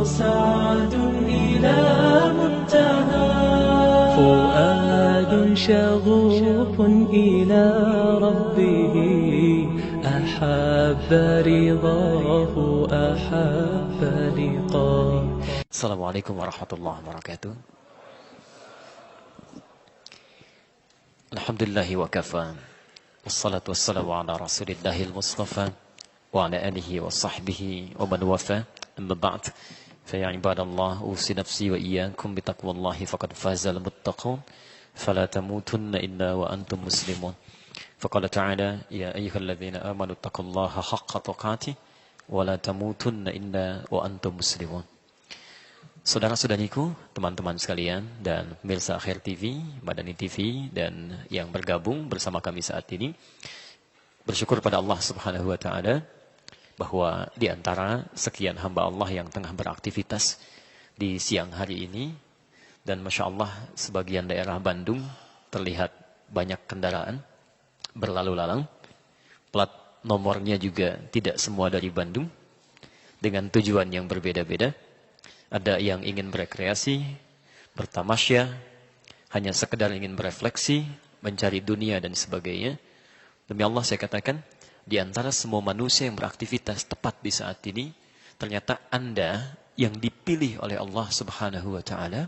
سعد إلى منتهى فؤاد شغوف إلى ربه أحب رضاه أحب لقاه. Assalamualaikum warahmatullahi wabarakatuh. Alhamdulillahi wa kafa. Wassalatu wassalamu ala rasulillahil mustafa wa ala alihi wa sahbihi wa man wafa. Amma ba'd. Fa ya ibadallah, usi nafsi wa iyyakum bi taqwallahi faqad fazal muttaqun. Fala tamutunna illa wa antum muslimun. Faqala ta'ala ya ayyuhalladzina amanu taqullaha haqqa tuqatih wa la tamutunna illa wa antum muslimun. Saudara-saudariku, teman-teman sekalian, dan pemirsa Akhir TV, Madani TV, dan yang bergabung bersama kami saat ini, bersyukur pada Allah Subhanahu wa Ta'ala bahwa di antara sekian hamba Allah yang tengah beraktivitas di siang hari ini, dan Masya Allah, sebagian daerah Bandung terlihat banyak kendaraan berlalu lalang, plat nomornya juga tidak semua dari Bandung, dengan tujuan yang berbeda-beda. Ada yang ingin berekreasi, bertamasya, hanya sekedar ingin berefleksi, mencari dunia dan sebagainya. Demi Allah saya katakan, di antara semua manusia yang beraktivitas tepat di saat ini, ternyata Anda yang dipilih oleh Allah Subhanahu wa Ta'ala,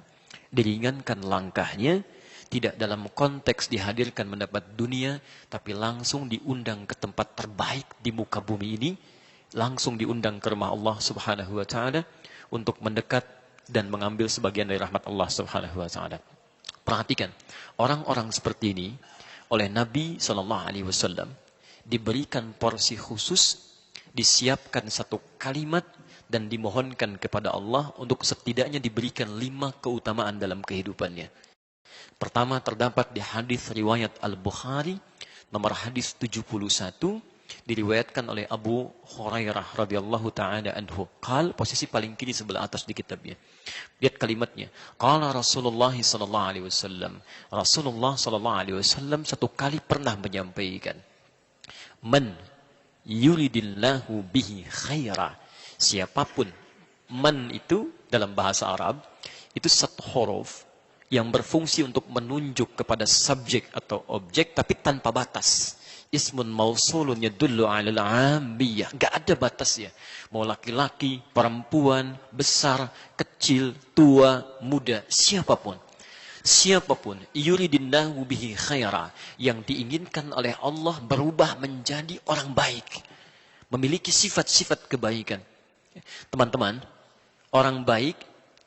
diringankan langkahnya, tidak dalam konteks dihadirkan mendapat dunia, tapi langsung diundang ke tempat terbaik di muka bumi ini, langsung diundang ke rumah Allah Subhanahu wa Ta'ala, untuk mendekat dan mengambil sebagian dari rahmat Allah Subhanahu wa Ta'ala. Perhatikan, orang-orang seperti ini oleh Nabi SAW diberikan porsi khusus, disiapkan satu kalimat dan dimohonkan kepada Allah untuk setidaknya diberikan 5 keutamaan dalam kehidupannya. Pertama, terdapat di hadis riwayat Al-Bukhari nomor hadis 71, diriwayatkan oleh Abu Hurairah radhiyallahu taala anhu. Qal, posisi paling kiri sebelah atas di kitabnya. Lihat kalimatnya. Qala Rasulullah sallallahu alaihi wasallam. Rasulullah sallallahu alaihi wasallam satu kali pernah menyampaikan, "Man yuridillahu bihi khaira." Siapapun, man itu dalam bahasa Arab itu satu huruf yang berfungsi untuk menunjuk kepada subjek atau objek tapi tanpa batas. Ismun mausulun yadullu 'alal 'ammiyah. Enggak ada batasnya. Mau laki-laki, perempuan, besar, kecil, tua, muda, siapapun. Siapapun yuridillahu bihi khaira, yang diinginkan oleh Allah berubah menjadi orang baik, memiliki sifat-sifat kebaikan. Teman-teman, orang baik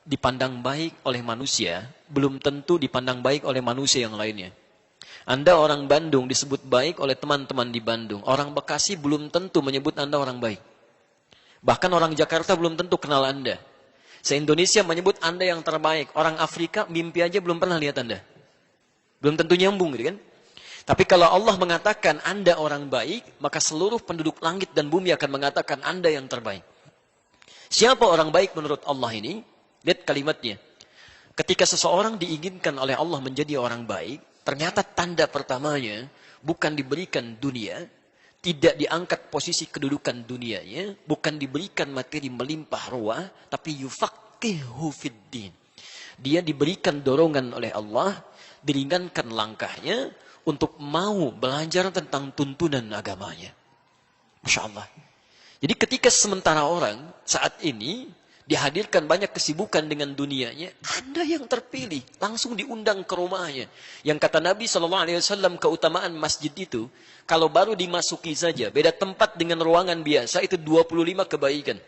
dipandang baik oleh manusia belum tentu dipandang baik oleh manusia yang lainnya. Anda orang Bandung disebut baik oleh teman-teman di Bandung. Orang Bekasi belum tentu menyebut Anda orang baik. Bahkan orang Jakarta belum tentu kenal Anda. Se-Indonesia menyebut Anda yang terbaik. Orang Afrika mimpi aja belum pernah lihat Anda. Belum tentu nyambung gitu kan. Tapi kalau Allah mengatakan Anda orang baik, maka seluruh penduduk langit dan bumi akan mengatakan Anda yang terbaik. Siapa orang baik menurut Allah ini? Lihat kalimatnya. Ketika seseorang diinginkan oleh Allah menjadi orang baik, ternyata tanda pertamanya bukan diberikan dunia, tidak diangkat posisi kedudukan dunianya, bukan diberikan materi melimpah ruah, tapi yufaqihu fiddin. Dia diberikan dorongan oleh Allah, diringankan langkahnya untuk mau belajar tentang tuntunan agamanya. Masya Allah. Jadi ketika sementara orang saat ini dihadirkan banyak kesibukan dengan dunianya, Anda yang terpilih, langsung diundang ke rumahnya. Yang kata Nabi SAW, keutamaan masjid itu, kalau baru dimasuki saja, beda tempat dengan ruangan biasa, itu 25 kebaikan.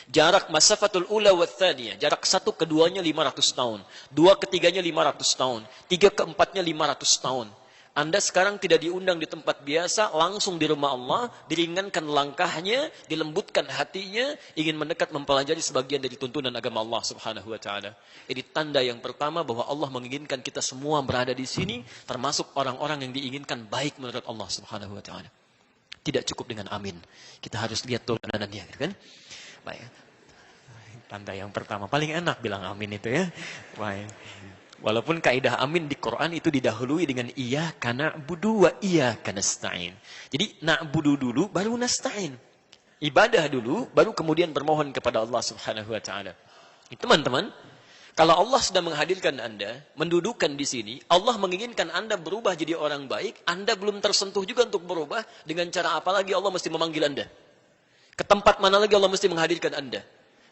Jarak masafatul ula wa thaniyah, jarak satu keduanya 500 tahun, dua ketiganya 500 tahun, tiga keempatnya 500 tahun. Anda sekarang tidak diundang di tempat biasa, langsung di rumah Allah, diringankan langkahnya, dilembutkan hatinya, ingin mendekat mempelajari sebagian dari tuntunan agama Allah Subhanahu wa Ta'ala. Ini tanda yang pertama bahwa Allah menginginkan kita semua berada di sini, termasuk orang-orang yang diinginkan baik menurut Allah Subhanahu wa Ta'ala. Tidak cukup dengan amin. Kita harus lihat turunannya, kan? Baik. Tanda yang pertama, paling enak bilang amin itu ya. Baik. Walaupun kaidah amin di Quran itu didahului dengan iyyaka na'budu wa iyyaka nasta'in. Jadi na'budu dulu baru nasta'in. Ibadah dulu, baru kemudian bermohon kepada Allah Subhanahu wa taala. Teman-teman, kalau Allah sudah menghadirkan Anda, mendudukkan di sini, Allah menginginkan Anda berubah jadi orang baik, Anda belum tersentuh juga untuk berubah, dengan cara apa lagi Allah mesti memanggil Anda? Ke tempat mana lagi Allah mesti menghadirkan Anda?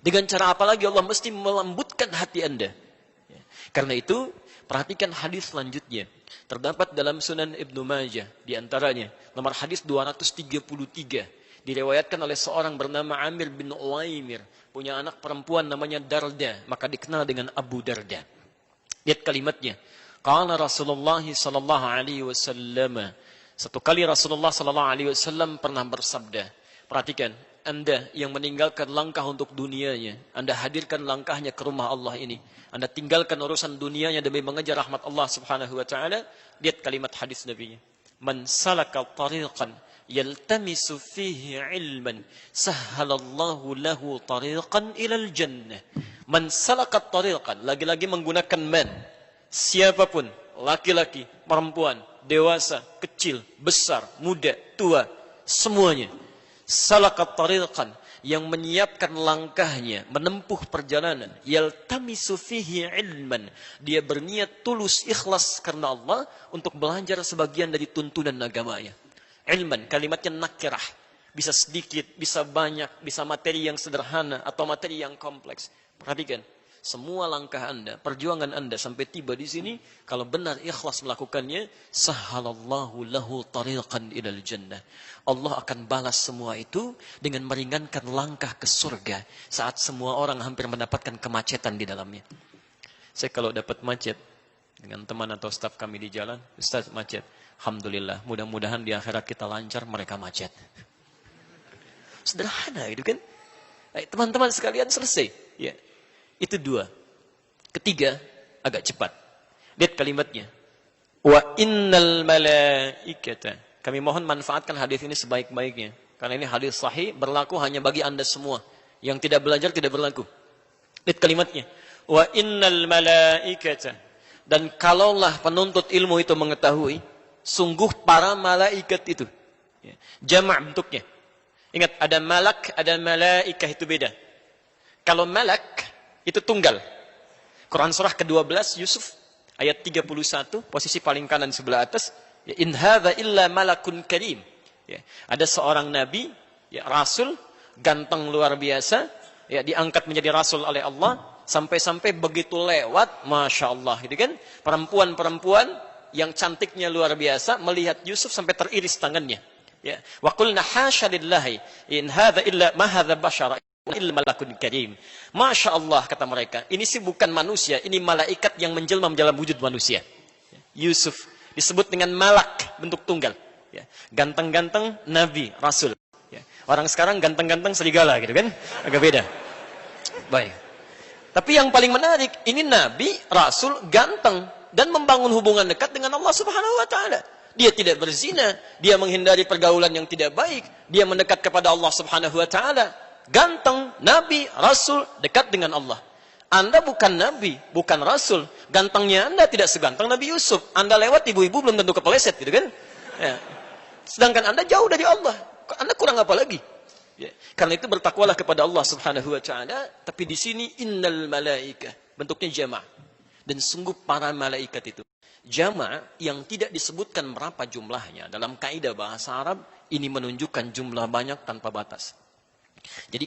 Dengan cara apa lagi Allah mesti melembutkan hati Anda? Karena itu, perhatikan hadis selanjutnya. Terdapat dalam Sunan Ibnu Majah, di antaranya, nomor hadis 233. Diriwayatkan oleh seorang bernama Amir bin Uwaimir. Punya anak perempuan namanya Darda. Maka dikenal dengan Abu Darda. Lihat kalimatnya. Qala Rasulullah sallallahu alaihi wasallam. Satu kali Rasulullah sallallahu alaihi wasallam pernah bersabda. Perhatikan. Anda yang meninggalkan langkah untuk dunianya. Anda hadirkan langkahnya ke rumah Allah ini. Anda tinggalkan urusan dunianya demi mengejar rahmat Allah subhanahu wa ta'ala. Lihat kalimat hadis Nabi. Man salaka tariqan yaltamisu fihi ilman sahhalallahu lahu tariqan ilal jannah. Man salaka tariqan, lagi-lagi menggunakan man. Siapapun, laki-laki, perempuan, dewasa, kecil, besar, muda, tua, semuanya. Salaka tariqan, yang menyiapkan langkahnya, menempuh perjalanan. Yaltamisu fihi ilman, dia berniat tulus ikhlas karena Allah untuk belajar sebagian dari tuntunan agamanya. Ilman, kalimatnya nakirah. Bisa sedikit, bisa banyak, bisa materi yang sederhana atau materi yang kompleks. Perhatikan, semua langkah Anda, perjuangan Anda sampai tiba di sini, kalau benar ikhlas melakukannya, sahhalallahu lahu tariqan ilal jannah. Allah akan balas semua itu dengan meringankan langkah ke surga saat semua orang hampir mendapatkan kemacetan di dalamnya. Saya kalau dapat macet dengan teman atau staf kami di jalan, Ustaz macet. Alhamdulillah, mudah-mudahan di akhirat kita lancar, mereka macet. Sederhana itu kan. Teman-teman sekalian selesai. Ya. Itu dua. Ketiga, agak cepat. Lihat kalimatnya. Wa innal malaikata. Kami mohon manfaatkan hadis ini sebaik-baiknya. Karena ini hadis sahih, berlaku hanya bagi Anda semua. Yang tidak belajar tidak berlaku. Lihat kalimatnya. Wa innal malaikata. Dan kalaulah penuntut ilmu itu mengetahui, sungguh para malaikat itu. Jama' bentuknya. Ingat, ada malak, ada malaikah, itu beda. Kalau malak, itu tunggal. Quran surah ke-12, Yusuf, ayat 31, posisi paling kanan sebelah atas. In hadza illa malakun karim. Ada seorang nabi, rasul, ganteng luar biasa, diangkat menjadi rasul oleh Allah, sampai-sampai begitu lewat, Masya Allah, gitu kan? Perempuan-perempuan yang cantiknya luar biasa melihat Yusuf sampai teriris tangannya. Wa qulna hasya lillahi in hadza illa ma hadza bashara illa malakun karim. Masya Allah, kata mereka, ini sih bukan manusia, ini malaikat yang menjelma dalam wujud manusia. Yusuf disebut dengan malak, bentuk tunggal. Ganteng-ganteng nabi, rasul. Orang sekarang ganteng-ganteng serigala, gitu kan? Agak beda. Baik. Tapi yang paling menarik, ini nabi, rasul, ganteng, dan membangun hubungan dekat dengan Allah Subhanahu wa taala. Dia tidak berzina, dia menghindari pergaulan yang tidak baik, dia mendekat kepada Allah Subhanahu wa taala. Ganteng, nabi, rasul, dekat dengan Allah. Anda bukan nabi, bukan rasul. Gantengnya Anda tidak seganteng Nabi Yusuf. Anda lewat ibu-ibu belum tentu kepeleset, gitu kan? Sedangkan Anda jauh dari Allah. Anda kurang apa lagi? Karena itu bertakwalah kepada Allah Subhanahu wa taala, tapi di sini innal malaika, bentuknya jama'. Dan sungguh para malaikat itu. Jama' yang tidak disebutkan berapa jumlahnya. Dalam kaidah bahasa Arab, ini menunjukkan jumlah banyak tanpa batas. Jadi,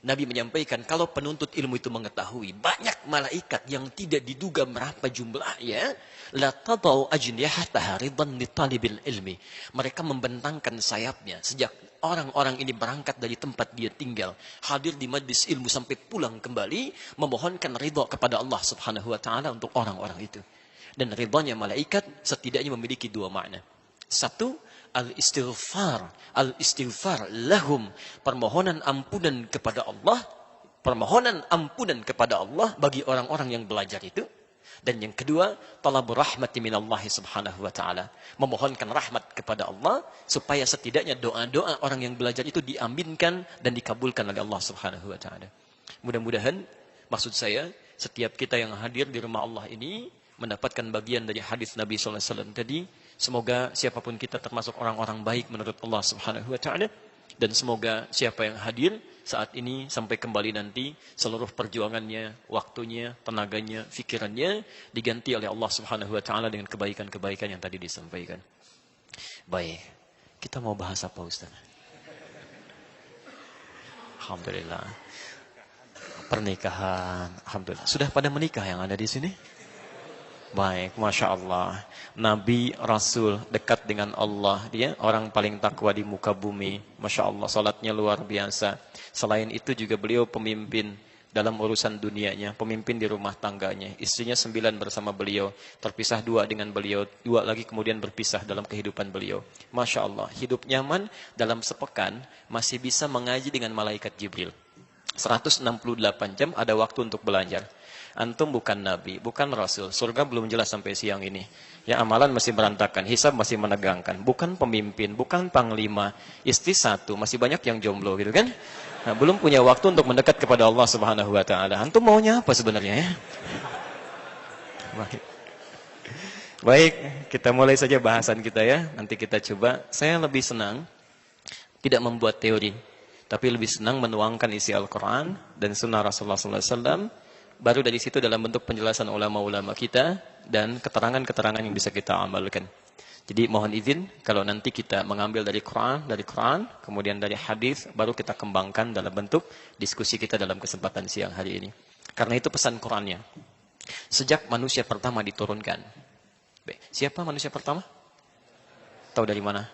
Nabi menyampaikan, kalau penuntut ilmu itu mengetahui, banyak malaikat yang tidak diduga berapa jumlahnya, la tadau ajnihataha ridan li talibil ilmi. Mereka membentangkan sayapnya sejak orang-orang ini berangkat dari tempat dia tinggal, hadir di majlis ilmu sampai pulang kembali, memohonkan ridha kepada Allah Subhanahu wa taala untuk orang-orang itu. Dan ridhanya malaikat setidaknya memiliki dua makna. Satu, al-istighfar. Al-istighfar lahum, permohonan ampunan kepada Allah, permohonan ampunan kepada Allah bagi orang-orang yang belajar itu. Dan yang kedua, talabur rahmati minallahi subhanahu wa ta'ala. Memohonkan rahmat kepada Allah, supaya setidaknya doa-doa orang yang belajar itu diaminkan dan dikabulkan oleh Allah subhanahu wa ta'ala. Mudah-mudahan, maksud saya, setiap kita yang hadir di rumah Allah ini, mendapatkan bagian dari hadis Nabi SAW tadi. Semoga siapapun kita termasuk orang-orang baik menurut Allah subhanahu wa ta'ala. Dan semoga siapa yang hadir saat ini sampai kembali nanti, seluruh perjuangannya, waktunya, tenaganya, pikirannya diganti oleh Allah Subhanahu wa taala dengan kebaikan-kebaikan yang tadi disampaikan. Baik, kita mau bahas apa, Ustaz? Alhamdulillah. Pernikahan, alhamdulillah. Sudah pada menikah yang ada di sini? Baik, Masya Allah. Nabi, Rasul, dekat dengan Allah. Dia orang paling takwa di muka bumi. Masya Allah, salatnya luar biasa. Selain itu juga beliau pemimpin dalam urusan dunianya. Pemimpin di rumah tangganya. Istrinya 9 bersama beliau. Terpisah 2 dengan beliau. 2 lagi kemudian berpisah dalam kehidupan beliau. Masya Allah, hidup nyaman dalam sepekan masih bisa mengaji dengan malaikat Jibril. 168 jam ada waktu untuk belajar. Antum bukan nabi, bukan rasul. Surga belum jelas sampai siang ini. Ya, amalan masih berantakan, hisab masih menegangkan. Bukan pemimpin, bukan panglima. Istri 1, masih banyak yang jomblo gitu kan. Nah, belum punya waktu untuk mendekat kepada Allah Subhanahu wa taala. Antum maunya apa sebenarnya ya? Baik, kita mulai saja bahasan kita ya. Nanti kita coba. Saya lebih senang tidak membuat teori, tapi lebih senang menuangkan isi Al-Quran dan sunnah Rasulullah SAW. Baru dari situ dalam bentuk penjelasan ulama-ulama kita dan keterangan-keterangan yang bisa kita amalkan. Jadi mohon izin kalau nanti kita mengambil dari Quran, kemudian dari hadis, baru kita kembangkan dalam bentuk diskusi kita dalam kesempatan siang hari ini. Karena itu pesan Qurannya. Sejak manusia pertama diturunkan. Siapa manusia pertama? Tahu dari mana?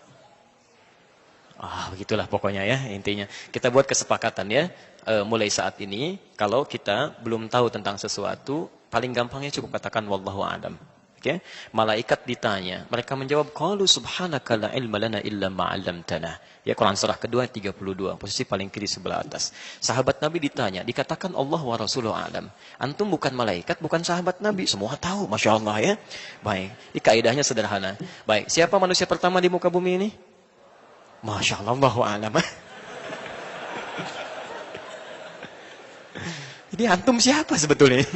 Begitulah pokoknya ya intinya. Kita buat kesepakatan ya. Mulai saat ini, kalau kita belum tahu tentang sesuatu, paling gampangnya cukup katakan wallahu a'lam. Okay? Malaikat ditanya, mereka menjawab qalu subhanaka la ilma lana illa ma 'allamtana. Ya, Quran surah kedua 32, posisi paling kiri sebelah atas. Sahabat Nabi ditanya, dikatakan Allah wa rasuluhu a'lam. Antum bukan malaikat, bukan sahabat Nabi, semua tahu, Masya Allah ya. Baik, ini kaidahnya sederhana. Baik, siapa manusia pertama di muka bumi ini? Masya Allah, wallahu a'lam. Ini antum siapa sebetulnya?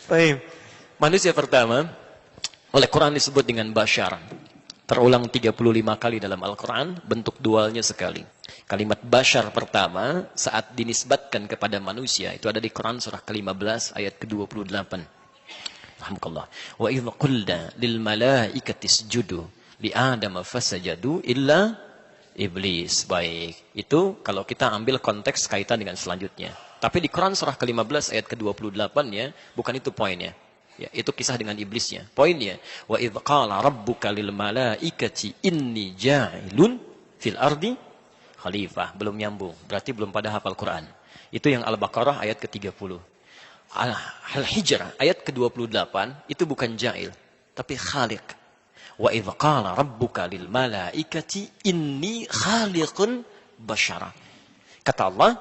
Baik. Manusia pertama oleh Quran disebut dengan Bashar. Terulang 35 kali dalam Al-Quran, bentuk dualnya sekali. Kalimat Bashar pertama saat dinisbatkan kepada manusia itu ada di Quran surah ke-15 ayat ke-28. Alhamdulillah. Wa idh qulna lil malaikati isjudu li Adam fasajadu illa iblis. Baik, itu kalau kita ambil konteks kaitan dengan selanjutnya. Tapi di Quran surah ke-15 ayat ke-28 ya, bukan itu poinnya. Ya, itu kisah dengan iblisnya. Poinnya, wa idz qala rabbuka lil malaikati inni ja'ilun fil ardi khalifah. Belum nyambung, berarti belum pada hafal Quran. Itu yang Al-Baqarah ayat ke-30. Al-Hijr ayat ke-28 itu bukan ja'il, tapi khaliq. Wa idz qala rabbuka lil malaikati inni khaliqun basyara. Kata Allah,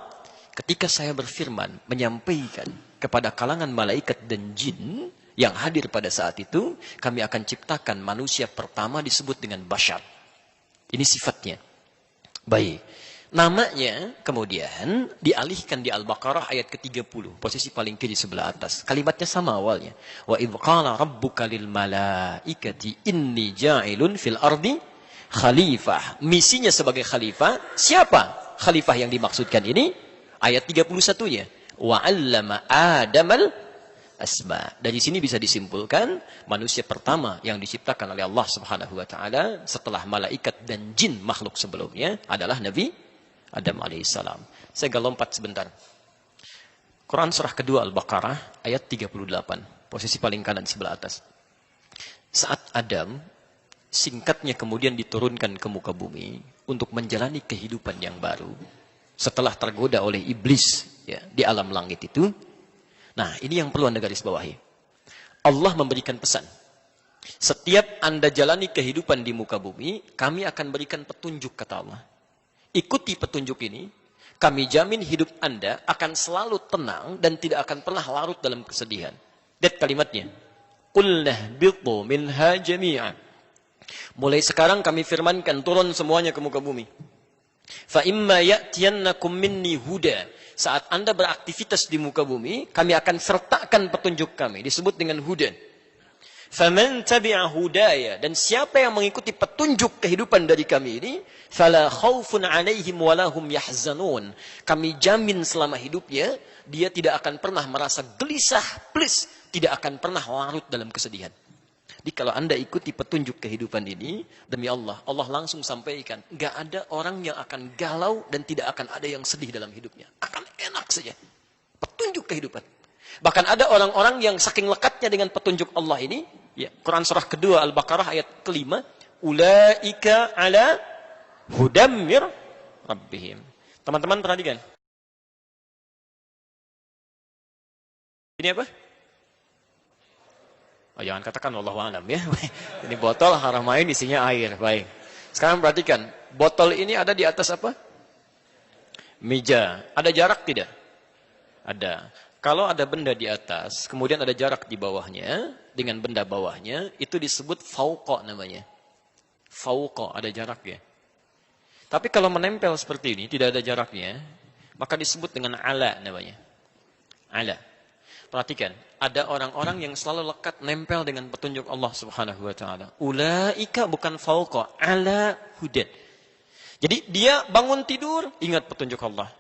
ketika saya berfirman menyampaikan kepada kalangan malaikat dan jin yang hadir pada saat itu, kami akan ciptakan manusia pertama disebut dengan basyar. Ini sifatnya. Baik. Namanya kemudian dialihkan di Al-Baqarah ayat ke-30, posisi paling kiri sebelah atas. Kalimatnya sama awalnya. Wa idz qala rabbuka lil malaikati inni ja'ilun fil ardi khalifah. Misinya sebagai khalifah, siapa khalifah yang dimaksudkan ini? Ayat 31-nya. Wa 'allama Adamal asma. Dari sini bisa disimpulkan manusia pertama yang diciptakan oleh Allah Subhanahu wa taala setelah malaikat dan jin makhluk sebelumnya adalah Nabi Adam alaihissalam. Saya agak lompat sebentar. Quran surah kedua Al-Baqarah ayat 38, posisi paling kanan sebelah atas. Saat Adam singkatnya kemudian diturunkan ke muka bumi untuk menjalani kehidupan yang baru setelah tergoda oleh iblis ya, di alam langit itu. Nah, ini yang perlu Anda garis bawahi. Allah memberikan pesan. Setiap Anda jalani kehidupan di muka bumi, kami akan berikan petunjuk, kata Allah. Ikuti petunjuk ini, kami jamin hidup Anda akan selalu tenang dan tidak akan pernah larut dalam kesedihan. Lihat kalimatnya. Qulna bitu minha jami'a. Mulai sekarang kami firmankan, turun semuanya ke muka bumi. Fa imma ya'tiyannakum minni huda. Saat Anda beraktivitas di muka bumi, kami akan sertakan petunjuk kami. Disebut dengan huda. Faman tabi'a hudaya, dan siapa yang mengikuti petunjuk kehidupan dari kami ini, fala khaufun 'alaihim wa lahum yahzanun. Kami jamin selama hidupnya dia tidak akan pernah merasa gelisah, please, tidak akan pernah larut dalam kesedihan. Jadi kalau Anda ikuti petunjuk kehidupan ini, demi Allah, Allah langsung sampaikan, enggak ada orang yang akan galau dan tidak akan ada yang sedih dalam hidupnya. Akan enak saja. Petunjuk kehidupan. Bahkan ada orang-orang yang saking lekatnya dengan petunjuk Allah ini, ya, Quran surah kedua Al-Baqarah ayat kelima, ulaika ala hudam mir rabbihim. Teman-teman perhatikan. Ini apa? Oh, jangan katakan wallahu a'lam ya. Ini botol haramain isinya air. Baik. Sekarang perhatikan, botol ini ada di atas apa? Meja. Ada jarak tidak? Ada. Kalau ada benda di atas, kemudian ada jarak di bawahnya, dengan benda bawahnya, itu disebut fauqa namanya. Fauqa, ada jaraknya. Tapi kalau menempel seperti ini, tidak ada jaraknya, maka disebut dengan ala namanya. Ala. Perhatikan, ada orang-orang yang selalu lekat nempel dengan petunjuk Allah Subhanahu wa taala. Ulaika bukan fauqa, ala hudan. Jadi dia bangun tidur, ingat petunjuk Allah.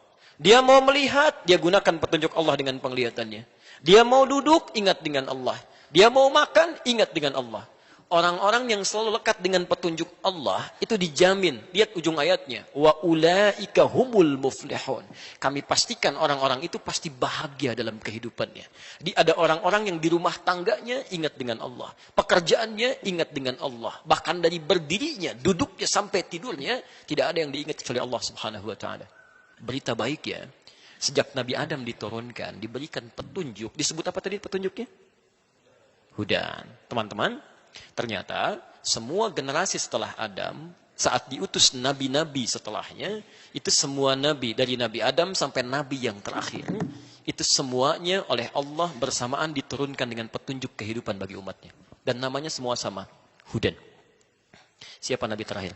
Dia mau melihat, dia gunakan petunjuk Allah dengan penglihatannya. Dia mau duduk, ingat dengan Allah. Dia mau makan, ingat dengan Allah. Orang-orang yang selalu lekat dengan petunjuk Allah, itu dijamin. Lihat ujung ayatnya. Wa ulaika humul muflihun. Kami pastikan orang-orang itu pasti bahagia dalam kehidupannya. Jadi ada orang-orang yang di rumah tangganya ingat dengan Allah. Pekerjaannya ingat dengan Allah. Bahkan dari berdirinya, duduknya sampai tidurnya, tidak ada yang diingat kecuali Allah Subhanahu wa taala. Berita baik ya, sejak Nabi Adam diturunkan, diberikan petunjuk. Disebut apa tadi petunjuknya? Hudan. Teman-teman, ternyata semua generasi setelah Adam, saat diutus nabi-nabi setelahnya, itu semua nabi, dari Nabi Adam sampai nabi yang terakhir, itu semuanya oleh Allah bersamaan diturunkan dengan petunjuk kehidupan bagi umatnya. Dan namanya semua sama, Hudan. Siapa nabi terakhir?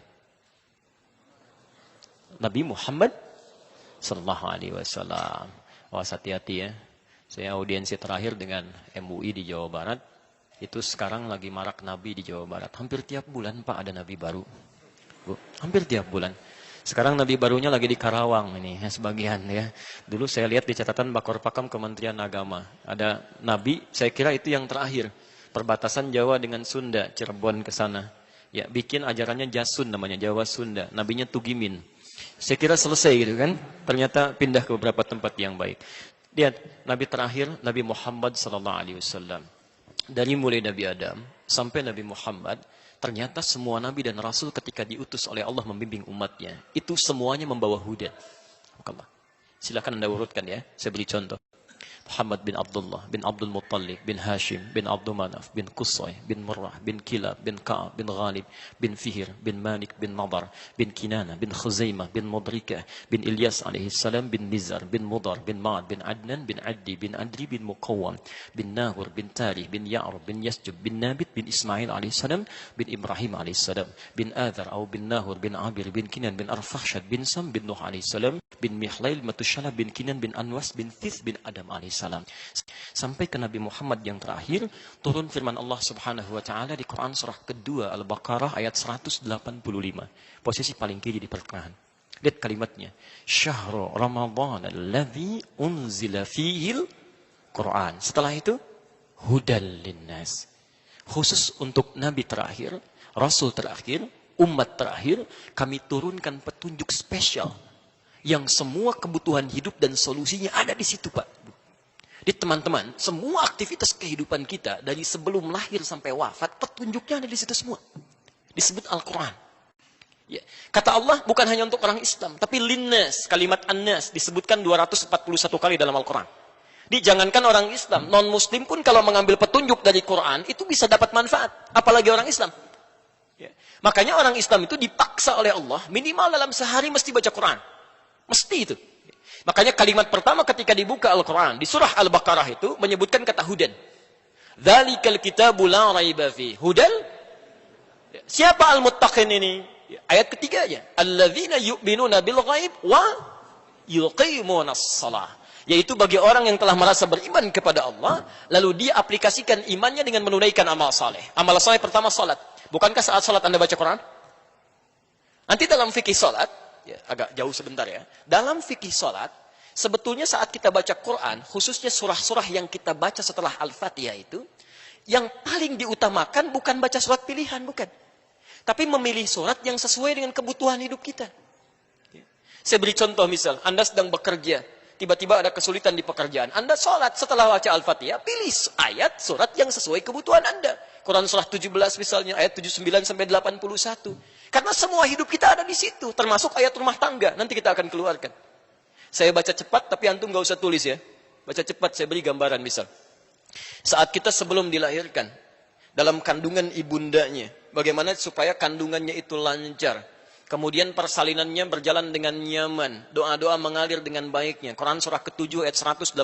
Nabi Muhammad Sallallahu Alaihi Wasallam. Awas hati-hati ya. Saya audiensi terakhir dengan MUI di Jawa Barat. Itu sekarang lagi marak nabi di Jawa Barat. Hampir tiap bulan Pak ada nabi baru. Bu, hampir tiap bulan. Sekarang nabi barunya lagi di Karawang ini, ya, sebagian ya. Dulu saya lihat di catatan Bakor Pakam Kementerian Agama. Ada nabi, saya kira itu yang terakhir. Perbatasan Jawa dengan Sunda, Cirebon ke sana. Ya, bikin ajarannya Jasun namanya, Jawa Sunda. Nabinya Tugimin. Saya kira selesai gitu kan. Ternyata pindah ke beberapa tempat yang baik. Lihat, nabi terakhir Nabi Muhammad sallallahu alaihi wasallam. Dari mulai Nabi Adam sampai Nabi Muhammad, ternyata semua nabi dan rasul ketika diutus oleh Allah membimbing umatnya, itu semuanya membawa hudan. Silakan Anda urutkan ya. Saya beri contoh. Muhammad bin Abdullah, bin Abdul Muttalib, bin Hashim, bin Abdul Manaf, bin Qusay, bin Murrah, bin Kilab, bin Ka'ab, bin Ghalib, bin Fihir, bin Malik, bin Nadar, bin Kinana, bin Khuzaimah, bin Mudrikah, bin Ilyas alaihi salam, bin Nizar, bin Mudar, bin Ma'ad, bin Adnan, bin Addi, bin Adri, bin Muqawwam, bin Nahur, bin Tarih, bin Ya'rub, bin Yasjub, bin Nabit, bin Ismail alaihi salam, bin Ibrahim alaihi salam, bin Adhar, atau bin Nahur, bin Abir, bin Kinan, bin Arfakhshad, bin Sam, bin Nuh alaihi salam, bin Mihlail, Matushalab, bin Kinan, bin Anwas, bin Thith, bin Adam alaihi salam. Sampai ke Nabi Muhammad yang terakhir, turun firman Allah Subhanahu wa taala di Quran surah kedua Al-Baqarah ayat 185. Posisi paling kiri di pertengahan. Lihat kalimatnya. Syahrul Ramadan alladzi unzila fihil Quran. Setelah itu hudal linnas. Khusus untuk nabi terakhir, rasul terakhir, umat terakhir, kami turunkan petunjuk spesial yang semua kebutuhan hidup dan solusinya ada di situ, Pak. Jadi teman-teman, semua aktivitas kehidupan kita dari sebelum lahir sampai wafat, petunjuknya ada di situ semua. Disebut Al-Quran. Ya. Kata Allah bukan hanya untuk orang Islam, tapi linnas, kalimat annas disebutkan 241 kali dalam Al-Quran. Jadi jangankan orang Islam, non-Muslim pun kalau mengambil petunjuk dari Quran, itu bisa dapat manfaat. Apalagi orang Islam. Ya. Makanya orang Islam itu dipaksa oleh Allah, minimal dalam sehari mesti baca Quran. Mesti itu. Makanya kalimat pertama ketika dibuka Al-Quran, di surah Al-Baqarah itu, menyebutkan kata hudan. Dzalikal kitabu la raiba fi. Hudan? Siapa al-muttaqin ini? Ayat ketiga aja. Alladzina yu'minuna bil ghaib wa yuqimunas shalah. Yaitu bagi orang yang telah merasa beriman kepada Allah, lalu dia aplikasikan imannya dengan menunaikan amal saleh. Amal saleh pertama salat. Bukankah saat salat Anda baca Quran? Nanti dalam fikih salat, ya, agak jauh sebentar ya. Dalam fikih salat, sebetulnya saat kita baca Quran, khususnya surah-surah yang kita baca setelah Al-Fatihah itu, yang paling diutamakan bukan baca surat pilihan, bukan. Tapi memilih surat yang sesuai dengan kebutuhan hidup kita. Saya beri contoh misal, Anda sedang bekerja, tiba-tiba ada kesulitan di pekerjaan. Anda sholat setelah baca Al-Fatihah, pilih ayat surat yang sesuai kebutuhan Anda. Quran surah 17 misalnya, ayat 79 sampai 81. Karena semua hidup kita ada di situ, termasuk ayat rumah tangga. Nanti kita akan keluarkan. Saya baca cepat, tapi antum gak usah tulis ya. Baca cepat, saya beri gambaran misal. Saat kita sebelum dilahirkan, dalam kandungan ibundanya, bagaimana supaya kandungannya itu lancar. Kemudian persalinannya berjalan dengan nyaman. Doa-doa mengalir dengan baiknya. Quran surah ke-7 ayat 189.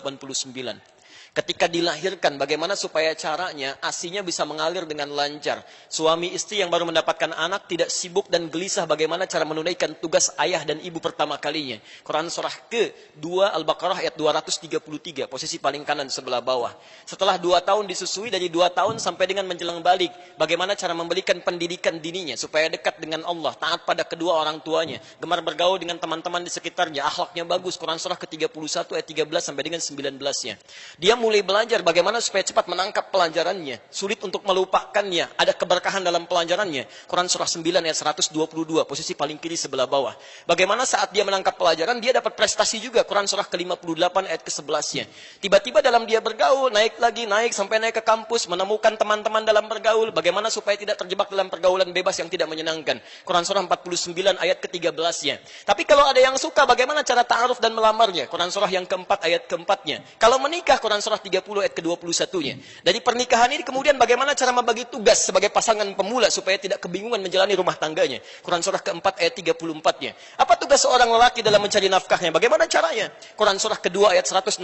Ketika dilahirkan, bagaimana supaya caranya ASI-nya bisa mengalir dengan lancar. Suami istri yang baru mendapatkan anak tidak sibuk dan gelisah bagaimana cara menunaikan tugas ayah dan ibu pertama kalinya. Quran surah ke-2 Al-Baqarah ayat 233, posisi paling kanan sebelah bawah. Setelah 2 tahun disusui, dari 2 tahun sampai dengan menjelang balik, bagaimana cara memberikan pendidikan dininya supaya dekat dengan Allah, taat pada kedua orang tuanya, gemar bergaul dengan teman-teman di sekitarnya, akhlaknya bagus. Quran surah ke-31 ayat 13 sampai dengan 19-nya. Dia mulai belajar bagaimana supaya cepat menangkap pelajarannya, sulit untuk melupakannya, ada keberkahan dalam pelajarannya. Quran surah 9 ayat 122, posisi paling kiri sebelah bawah. Bagaimana saat dia menangkap pelajaran, dia dapat prestasi juga. Quran surah ke-58 ayat ke-11-nya. Tiba-tiba dalam dia bergaul, naik lagi, naik sampai naik ke kampus, menemukan teman-teman dalam bergaul, bagaimana supaya tidak terjebak dalam pergaulan bebas yang tidak menyenangkan. Quran surah 49 ayat ke-13-nya. Tapi kalau ada yang suka, bagaimana cara ta'aruf dan melamarnya? Quran surah yang keempat ayat keempatnya. Kalau menikah, Quran surah 30 ayat ke-21-nya. Dari pernikahan ini kemudian bagaimana cara membagi tugas sebagai pasangan pemula supaya tidak kebingungan menjalani rumah tangganya. Quran surah keempat ayat 34-nya. Apa tugas seorang lelaki dalam mencari nafkahnya? Bagaimana caranya? Quran surah kedua ayat 168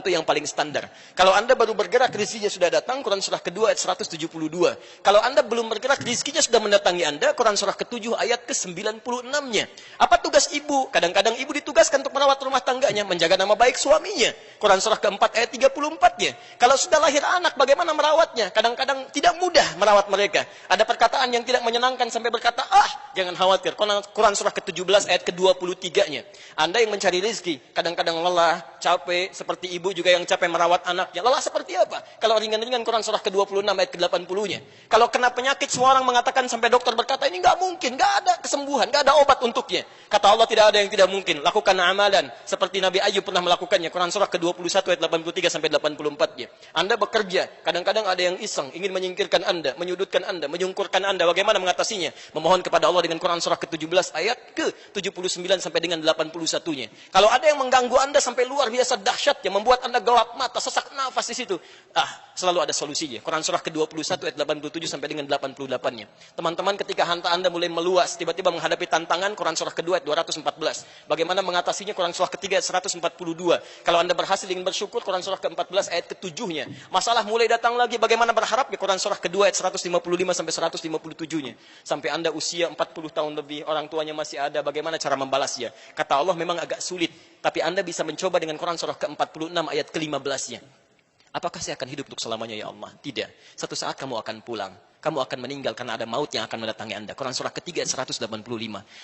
itu yang paling standar. Kalau Anda baru bergerak, rezekinya sudah datang, Quran surah kedua ayat 172. Kalau Anda belum bergerak, rezekinya sudah mendatangi Anda, Quran surah ke-7 ayat ke-96-nya. Apa tugas ibu? Kadang-kadang ibu ditugaskan untuk merawat rumah tangganya, menjaga nama baik suaminya. Quran surah keempat ayat 34-nya. Kalau sudah lahir anak, bagaimana merawatnya? Kadang-kadang tidak mudah merawat mereka. Ada perkataan yang tidak menyenangkan sampai berkata, jangan khawatir. Quran surah ke-17 ayat ke-23-nya. Anda yang mencari rezeki, kadang-kadang lelah, capek, seperti ibu juga yang capek merawat anaknya. Lelah seperti apa? Kalau ringan-ringan, Quran surah ke-26 ayat ke-80-nya. Kalau kena penyakit, semua orang mengatakan sampai dokter berkata, ini nggak mungkin, nggak ada kesembuhan, nggak ada obat untuknya. Kata Allah, tidak ada yang tidak mungkin. Lakukan amalan seperti Nabi Ayub pernah melakukannya. Quran surah ke-21 ayat 83 sampai 84-nya. Anda bekerja, kadang-kadang ada yang iseng, ingin menyingkirkan Anda, menyudutkan Anda, menyungkurkan Anda. Bagaimana mengatasinya? Memohon kepada Allah dengan Quran surah ke-17 ayat ke-79 sampai dengan 81-nya. Kalau ada yang mengganggu Anda sampai luar biasa dahsyatnya, membuat Anda gelap mata, sesak nafas di situ, selalu ada solusinya. Quran surah ke-21 ayat 87 sampai dengan 88-nya. Teman-teman, ketika harta Anda mulai meluas, tiba-tiba menghadapi tantangan, Quran surah kedua ayat 214. Bagaimana mengatasinya? Quran surah ketiga ayat 142. Kalau Anda berhasil ingin bersyukur, Quran surah ke-14 ayat ke-7-nya. Masalah mulai datang lagi, bagaimana berharap? Di Quran surah kedua ayat 155 sampai 157-nya. Sampai Anda usia 40 tahun lebih, orang tuanya masih ada, bagaimana cara membalasnya? Kata Allah, memang agak sulit, tapi Anda bisa mencoba dengan Quran surah ke-46 ayat ke-15-nya. Apakah saya akan hidup untuk selamanya ya Allah? Tidak. Satu saat kamu akan pulang. Kamu akan meninggal karena ada maut yang akan mendatangi Anda. Quran surah ketiga 185.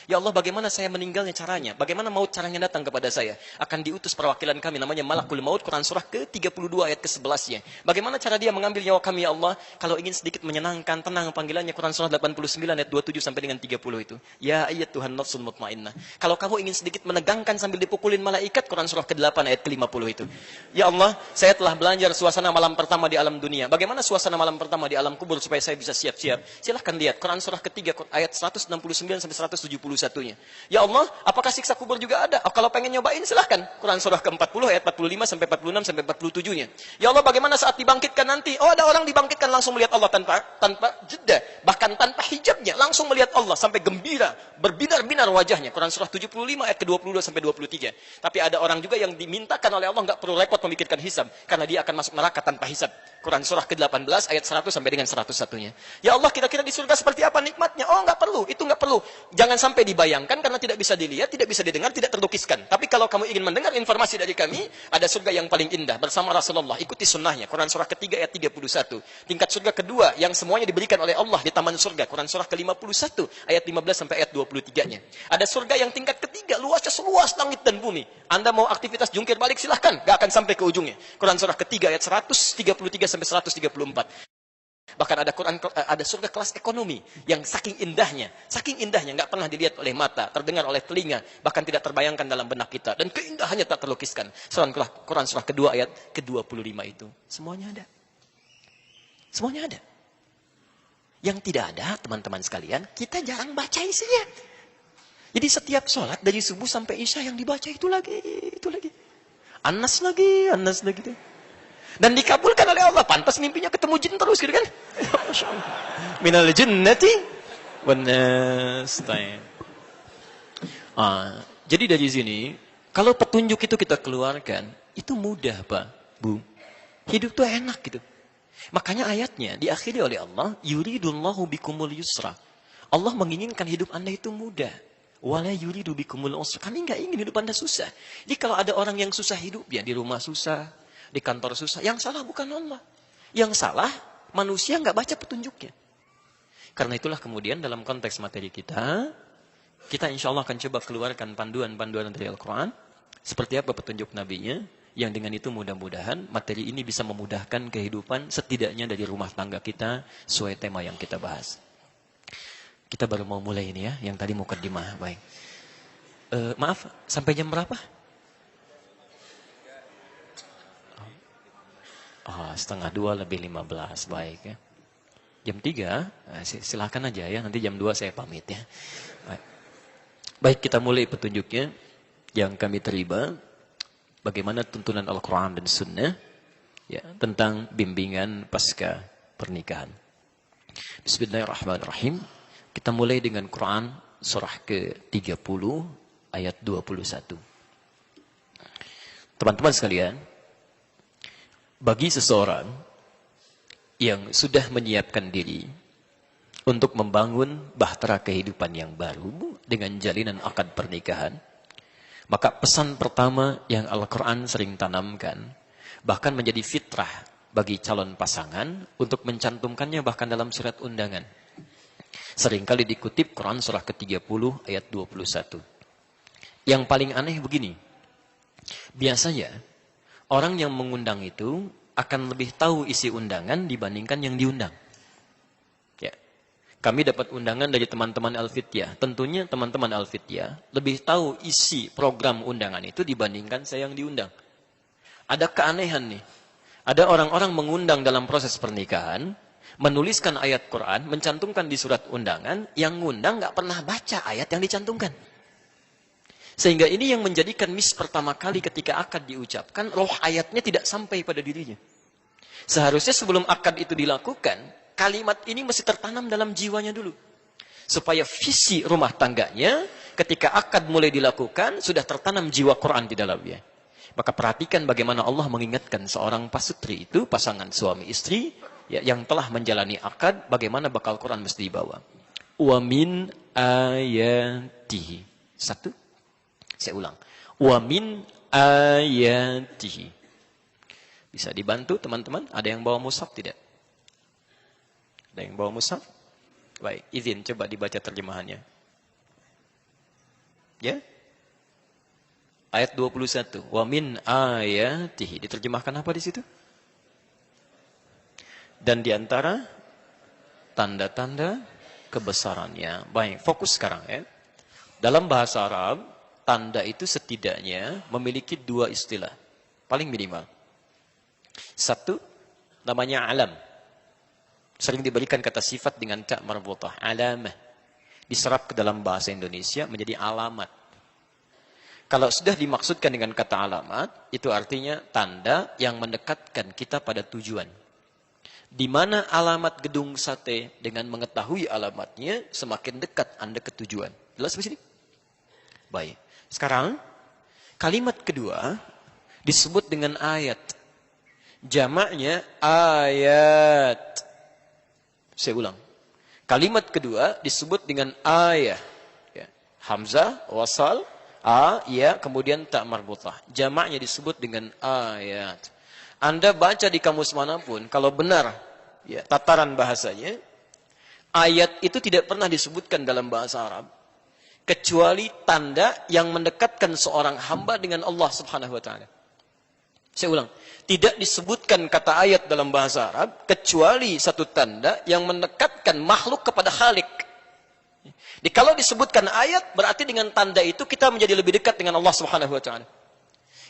Ya Allah, bagaimana saya meninggalnya caranya? Bagaimana maut caranya datang kepada saya? Akan diutus perwakilan kami namanya Malakul Maut. Quran surah ke-32 ayat ke-11-nya. Bagaimana cara dia mengambil nyawa kami ya Allah? Kalau ingin sedikit menyenangkan, tenang panggilannya. Quran surah 89 ayat 27 sampai dengan 30 itu. Ya ayat Tuhan nafsul mutmainnah. Kalau kamu ingin sedikit menegangkan sambil dipukulin malaikat, Quran surah ke-8 ayat ke-50 itu. Ya Allah, saya telah belajar suasana malam pertama di alam dunia. Bagaimana suasana malam pertama di alam kubur supaya saya bisa siap-siap. Silahkan lihat Quran surah ketiga ayat 169 sampai 171-nya. Ya Allah, apakah siksa kubur juga ada? Kalau pengen nyobain silahkan. Quran surah ke-40 ayat 45 sampai 46 sampai 47-nya. Ya Allah, bagaimana saat dibangkitkan nanti? Ada orang dibangkitkan langsung melihat Allah tanpa jeda, bahkan tanpa hijabnya, langsung melihat Allah sampai gembira, berbinar-binar wajahnya. Quran surah 75 ayat ke-22 sampai 23. Tapi ada orang juga yang dimintakan oleh Allah enggak perlu repot memikirkan hisab karena dia akan masuk neraka tanpa hisab. Quran surah ke-18 ayat 100 sampai dengan 101-nya. Ya Allah, kira-kira di surga seperti apa nikmatnya? Oh, nggak perlu, itu nggak perlu. Jangan sampai dibayangkan karena tidak bisa dilihat, tidak bisa didengar, tidak terlukiskan. Tapi kalau kamu ingin mendengar informasi dari kami, ada surga yang paling indah bersama Rasulullah. Ikuti sunnahnya. Quran surah ketiga ayat 31. Tingkat surga kedua yang semuanya diberikan oleh Allah di taman surga. Quran surah ke-51 ayat 15 sampai ayat 23-nya. Ada surga yang tingkat ketiga, luasnya seluas langit dan bumi. Anda mau aktivitas jungkir balik silahkan, nggak akan sampai ke ujungnya. Quran surah ketiga ayat 133 sampai 134. Bahkan ada surga kelas ekonomi yang saking indahnya nggak pernah dilihat oleh mata, terdengar oleh telinga, bahkan tidak terbayangkan dalam benak kita, dan keindahannya tak terlukiskan. Quran surah kedua ayat ke-25 itu semuanya ada. Semuanya ada. Yang tidak ada, teman-teman sekalian, kita jarang baca isinya. Jadi setiap sholat dari subuh sampai isya yang dibaca itu lagi. Anas lagi tuh. Dan dikabulkan oleh Allah. Pantas mimpinya ketemu jin terus gitu kan. Masya Allah. Minal jinnati wan nas. Jadi dari sini, kalau petunjuk itu kita keluarkan, itu mudah Pak, Bu. Hidup tuh enak gitu. Makanya ayatnya diakhiri oleh Allah, yuridullahu bikumul yusra. Allah menginginkan hidup Anda itu mudah. Wala yuridu bikumul usra. Kami nggak ingin hidup Anda susah. Jadi kalau ada orang yang susah hidup, ya di rumah susah, di kantor susah, yang salah bukan Allah. Yang salah manusia nggak baca petunjuknya. Karena itulah kemudian dalam konteks materi kita insya Allah akan coba keluarkan panduan-panduan dari Al-Quran. Seperti apa petunjuk nabinya, yang dengan itu mudah-mudahan materi ini bisa memudahkan kehidupan setidaknya dari rumah tangga kita sesuai tema yang kita bahas. Kita baru mau mulai ini ya, yang tadi mukaddimah. Baik. Maaf, sampai jam berapa? 1:30 lebih 15, baik ya. Jam 3, silahkan aja ya, nanti jam 2 saya pamit ya. Baik, kita mulai petunjuknya yang kami terima. Bagaimana tuntunan Al-Quran dan Sunnah ya, tentang bimbingan pasca pernikahan. Bismillahirrahmanirrahim. Kita mulai dengan Quran surah ke-30 ayat 21. Teman-teman sekalian, bagi seseorang yang sudah menyiapkan diri untuk membangun bahtera kehidupan yang baru dengan jalinan akad pernikahan, maka pesan pertama yang Al-Quran sering tanamkan, bahkan menjadi fitrah bagi calon pasangan untuk mencantumkannya bahkan dalam surat undangan. Seringkali dikutip Quran surah ke-30 ayat 21. Yang paling aneh begini, biasanya orang yang mengundang itu akan lebih tahu isi undangan dibandingkan yang diundang. Ya. Kami dapat undangan dari teman-teman Al-Fityah. Tentunya teman-teman Al-Fityah lebih tahu isi program undangan itu dibandingkan saya yang diundang. Ada keanehan nih. Ada orang-orang mengundang dalam proses pernikahan, menuliskan ayat Quran, mencantumkan di surat undangan, yang ngundang nggak pernah baca ayat yang dicantumkan. Sehingga ini yang menjadikan miss pertama kali ketika akad diucapkan, roh ayatnya tidak sampai pada dirinya. Seharusnya sebelum akad itu dilakukan, kalimat ini mesti tertanam dalam jiwanya dulu. Supaya visi rumah tangganya, ketika akad mulai dilakukan, sudah tertanam jiwa Quran di dalamnya. Maka perhatikan bagaimana Allah mengingatkan seorang pasutri itu, pasangan suami istri, ya, yang telah menjalani akad, bagaimana bakal Quran mesti dibawa. Wa min ayatihi. Satu. Saya ulang. Wa min ayatihi. Bisa dibantu teman-teman? Ada yang bawa mushaf tidak? Ada yang bawa mushaf? Baik, izin coba dibaca terjemahannya. Ya? Ayat 21. Wa min ayatihi. Diterjemahkan apa di situ? Dan di antara tanda-tanda kebesarannya. Baik, fokus sekarang ya. Dalam bahasa Arab, tanda itu setidaknya memiliki dua istilah. Paling minimal. Satu, namanya alam. Sering diberikan kata sifat dengan ta' marbutah. Alamah. Diserap ke dalam bahasa Indonesia menjadi alamat. Kalau sudah dimaksudkan dengan kata alamat, itu artinya tanda yang mendekatkan kita pada tujuan. Di mana alamat gedung sate, dengan mengetahui alamatnya, semakin dekat Anda ke tujuan. Jelas di sini? Baik. Sekarang, kalimat kedua disebut dengan ayat. Jamaknya ayat. Saya ulang. Kalimat kedua disebut dengan ayah. Ya. Hamzah, wasal, ya, kemudian tak marbutah. Jamaknya disebut dengan ayat. Anda baca di kamus manapun, kalau benar ya, tataran bahasanya, ayat itu tidak pernah disebutkan dalam bahasa Arab kecuali tanda yang mendekatkan seorang hamba dengan Allah Subhanahu wa taala. Saya ulang, tidak disebutkan kata ayat dalam bahasa Arab kecuali satu tanda yang mendekatkan makhluk kepada Khalik. Jadi kalau disebutkan ayat, berarti dengan tanda itu kita menjadi lebih dekat dengan Allah Subhanahu wa taala.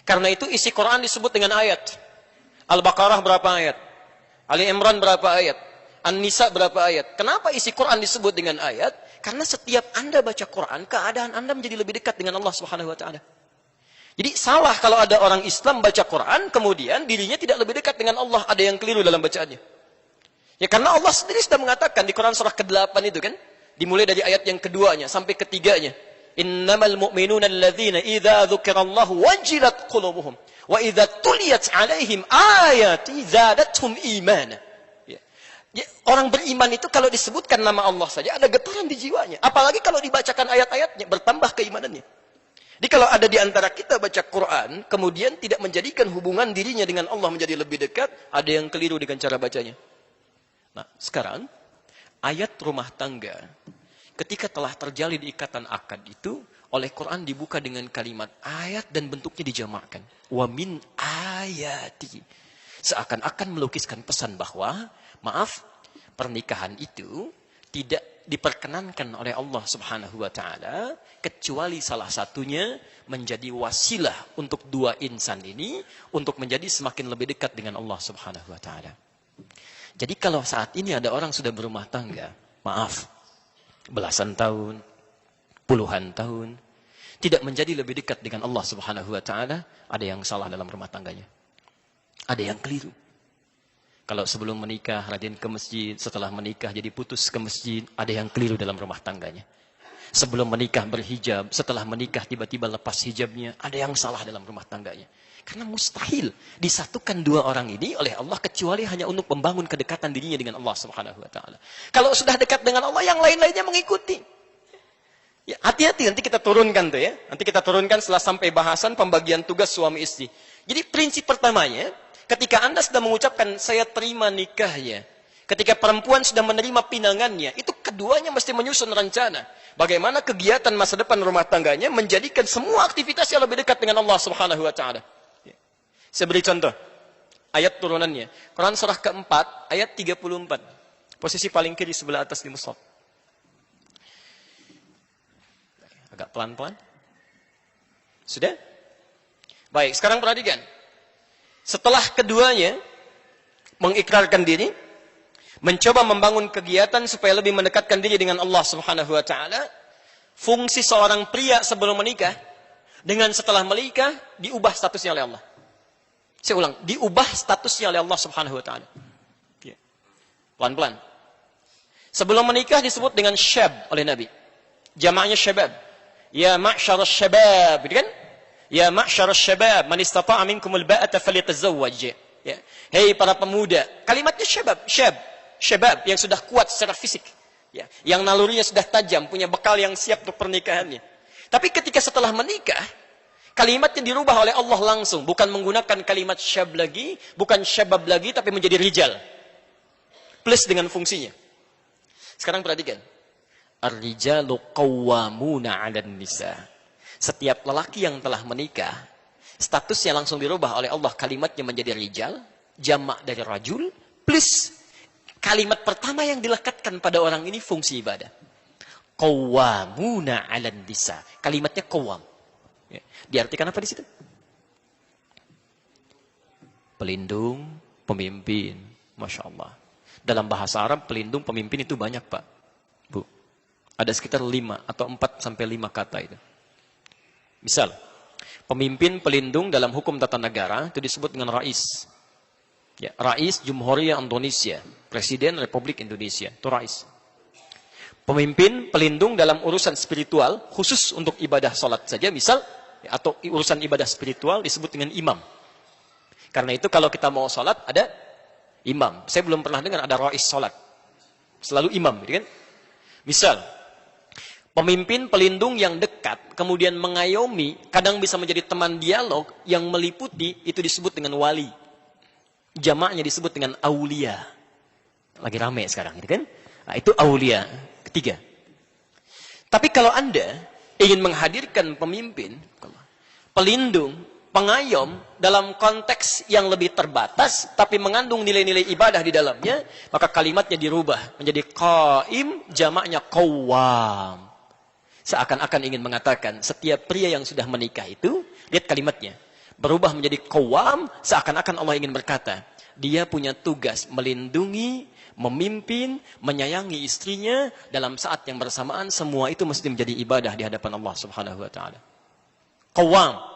Karena itu isi Quran disebut dengan ayat. Al-Baqarah berapa ayat? Ali Imran berapa ayat? An-Nisa berapa ayat? Kenapa isi Quran disebut dengan ayat? Karena setiap Anda baca Quran, keadaan Anda menjadi lebih dekat dengan Allah Subhanahu wa taala. Jadi salah kalau ada orang Islam baca Quran, kemudian dirinya tidak lebih dekat dengan Allah, ada yang keliru dalam bacaannya. Ya karena Allah sendiri sudah mengatakan di Quran surah ke-8 itu kan, dimulai dari ayat yang keduanya sampai ketiganya. Innamal mu'minuna alladzina idza dzukirallahu wajilat qulubuhum wa idza tuliyat 'alaihim ayati zadatuhum imana. Ya, orang beriman itu kalau disebutkan nama Allah saja ada getaran di jiwanya. Apalagi kalau dibacakan ayat-ayatnya, bertambah keimanannya. Jadi kalau ada di antara kita baca Quran, kemudian tidak menjadikan hubungan dirinya dengan Allah menjadi lebih dekat, ada yang keliru dengan cara bacanya. Nah, sekarang, ayat rumah tangga, ketika telah terjalin ikatan akad itu, oleh Quran dibuka dengan kalimat ayat dan bentuknya dijamakkan. Wa min ayati. Seakan-akan melukiskan pesan bahwa, maaf, pernikahan itu tidak diperkenankan oleh Allah Subhanahu wa taala kecuali salah satunya menjadi wasilah untuk dua insan ini untuk menjadi semakin lebih dekat dengan Allah Subhanahu wa taala. Jadi kalau saat ini ada orang sudah berumah tangga, maaf, belasan tahun, puluhan tahun, tidak menjadi lebih dekat dengan Allah Subhanahu wa taala, ada yang salah dalam rumah tangganya. Ada yang keliru. Kalau sebelum menikah rajin ke masjid, setelah menikah jadi putus ke masjid, ada yang keliru dalam rumah tangganya. Sebelum menikah berhijab, setelah menikah tiba-tiba lepas hijabnya, ada yang salah dalam rumah tangganya. Karena mustahil disatukan dua orang ini oleh Allah kecuali hanya untuk membangun kedekatan dirinya dengan Allah Subhanahu wa taala. Kalau sudah dekat dengan Allah, yang lain-lainnya mengikuti. Ya, hati-hati nanti kita turunkan tuh ya. Nanti kita turunkan setelah sampai bahasan pembagian tugas suami istri. Jadi prinsip pertamanya, ketika Anda sudah mengucapkan saya terima nikahnya, ketika perempuan sudah menerima pinangannya, itu keduanya mesti menyusun rencana. Bagaimana kegiatan masa depan rumah tangganya menjadikan semua aktivitas yang lebih dekat dengan Allah Subhanahu wa taala. Saya beri contoh. Ayat turunannya. Quran surah keempat, ayat 34. Posisi paling kiri sebelah atas di mushaf. Agak pelan-pelan. Sudah? Baik, sekarang perhatikan. Setelah keduanya mengikrarkan diri, mencoba membangun kegiatan supaya lebih mendekatkan diri dengan Allah Subhanahu wa taala, fungsi seorang pria sebelum menikah dengan setelah menikah diubah statusnya oleh Allah. Saya ulang, diubah statusnya oleh Allah Subhanahu wa taala. Pelan-pelan. Sebelum menikah disebut dengan syab oleh Nabi. Jamaknya syabab. Ya ma'syarasy syabab, gitu kan? Ya ma'syarasy syabab, man istata'a minkumul ba'ata falyatazawwaj. Ya. Hei para pemuda, kalimatnya syabab yang sudah kuat secara fisik. Ya. Yang nalurinya sudah tajam, punya bekal yang siap untuk pernikahannya. Tapi ketika setelah menikah, kalimatnya dirubah oleh Allah langsung. Bukan menggunakan kalimat syab lagi, bukan syabab lagi, tapi menjadi rijal. Plus dengan fungsinya. Sekarang perhatikan. Ar-rijalu qawwamuna 'alan nisa. Setiap lelaki yang telah menikah, statusnya langsung dirubah oleh Allah. Kalimatnya menjadi rijal, jamak dari rajul, plus kalimat pertama yang dilekatkan pada orang ini fungsi ibadah. Qawwamuna 'alan nisa. Kalimatnya qawwam. Ya. Diartikan apa di situ? Pelindung, pemimpin. Masya Allah. Dalam bahasa Arab, pelindung, pemimpin itu banyak, Pak. Bu. Ada sekitar 5 atau 4 sampai 5 kata itu. Misal, pemimpin pelindung dalam hukum tata negara itu disebut dengan rais. Ya, Rais Jumhuriyah Indonesia, Presiden Republik Indonesia, itu rais. Pemimpin pelindung dalam urusan spiritual, khusus untuk ibadah salat saja, misal, atau urusan ibadah spiritual disebut dengan imam. Karena itu kalau kita mau salat ada imam. Saya belum pernah dengar ada rais salat. Selalu imam, gitu kan? Misal, pemimpin pelindung yang dekat, kemudian mengayomi, kadang bisa menjadi teman dialog yang meliputi, itu disebut dengan wali. Jamaknya disebut dengan aulia. Lagi rame sekarang, gitu kan? Nah, itu aulia. Ketiga. Tapi kalau Anda ingin menghadirkan pemimpin, pelindung, pengayom dalam konteks yang lebih terbatas tapi mengandung nilai-nilai ibadah di dalamnya, maka kalimatnya dirubah menjadi qaim, jamaknya qawwam. Seakan-akan ingin mengatakan setiap pria yang sudah menikah itu, lihat kalimatnya, berubah menjadi qawwam, seakan-akan Allah ingin berkata, dia punya tugas melindungi, memimpin, menyayangi istrinya dalam saat yang bersamaan, semua itu mesti menjadi ibadah di hadapan Allah Subhanahu wa taala. Qawwam.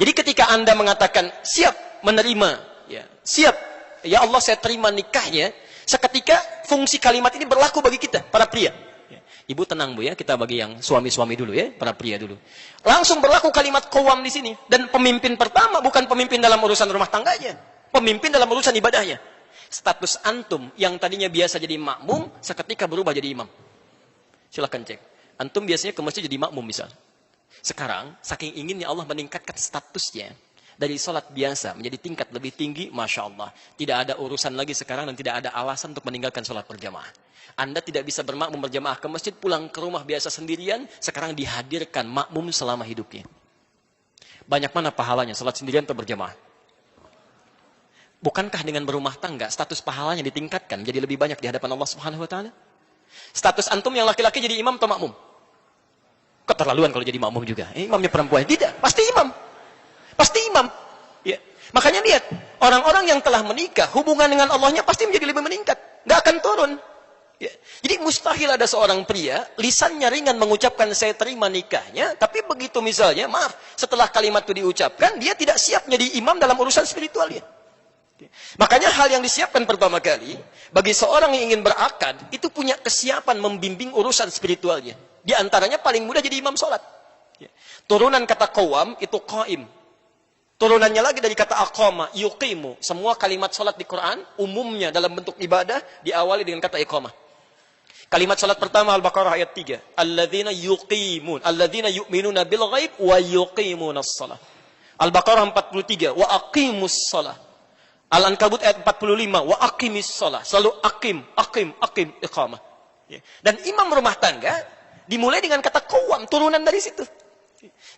Jadi ketika Anda mengatakan siap menerima, ya, siap, ya Allah saya terima nikahnya, seketika fungsi kalimat ini berlaku bagi kita, para pria. Ya. Ibu tenang Bu ya, kita bagi yang suami-suami dulu ya, para pria dulu. Langsung berlaku kalimat qawwam di sini. Dan pemimpin pertama bukan pemimpin dalam urusan rumah tangganya, pemimpin dalam urusan ibadahnya. Status antum yang tadinya biasa jadi makmum, seketika berubah jadi imam. Silakan cek. Antum biasanya ke masjid jadi makmum misal. Sekarang, saking inginnya Allah meningkatkan statusnya dari sholat biasa menjadi tingkat lebih tinggi, Masya Allah. Tidak ada urusan lagi sekarang dan tidak ada alasan untuk meninggalkan sholat berjamaah. Anda tidak bisa bermakmum berjamaah ke masjid, pulang ke rumah biasa sendirian, sekarang dihadirkan makmum selama hidupnya. Banyak mana pahalanya, sholat sendirian atau berjamaah? Bukankah dengan berumah tangga, status pahalanya ditingkatkan, jadi lebih banyak di hadapan Allah Subhanahu wa Ta'ala? Status antum yang laki-laki jadi imam atau makmum? Keterlaluan kalau jadi makmum juga. Imamnya perempuan. Tidak, pasti imam. Pasti imam. Ya. Makanya lihat, orang-orang yang telah menikah, hubungan dengan Allahnya pasti menjadi lebih meningkat. Nggak akan turun. Ya. Jadi mustahil ada seorang pria, lisannya ringan mengucapkan saya terima nikahnya, tapi begitu misalnya, maaf, setelah kalimat itu diucapkan, dia tidak siap menjadi imam dalam urusan spiritualnya. Makanya hal yang disiapkan pertama kali, bagi seorang yang ingin berakad, itu punya kesiapan membimbing urusan spiritualnya. Di antaranya paling mudah jadi imam sholat. Turunan kata qawam itu qaim. Turunannya lagi dari kata aqama, yuqimu. Semua kalimat sholat di Quran, umumnya dalam bentuk ibadah, diawali dengan kata iqamah. Kalimat sholat pertama Al-Baqarah ayat 3. Alladzina yuqimun, alladzina yu'minuna bil ghaib wa yuqimunas shalah. Al-Baqarah 43, wa aqimus shalah. Al-Ankabut ayat 45, wa aqimis shalah. Selalu aqim, iqamah. Dan imam rumah tangga dimulai dengan kata qawam, turunan dari situ.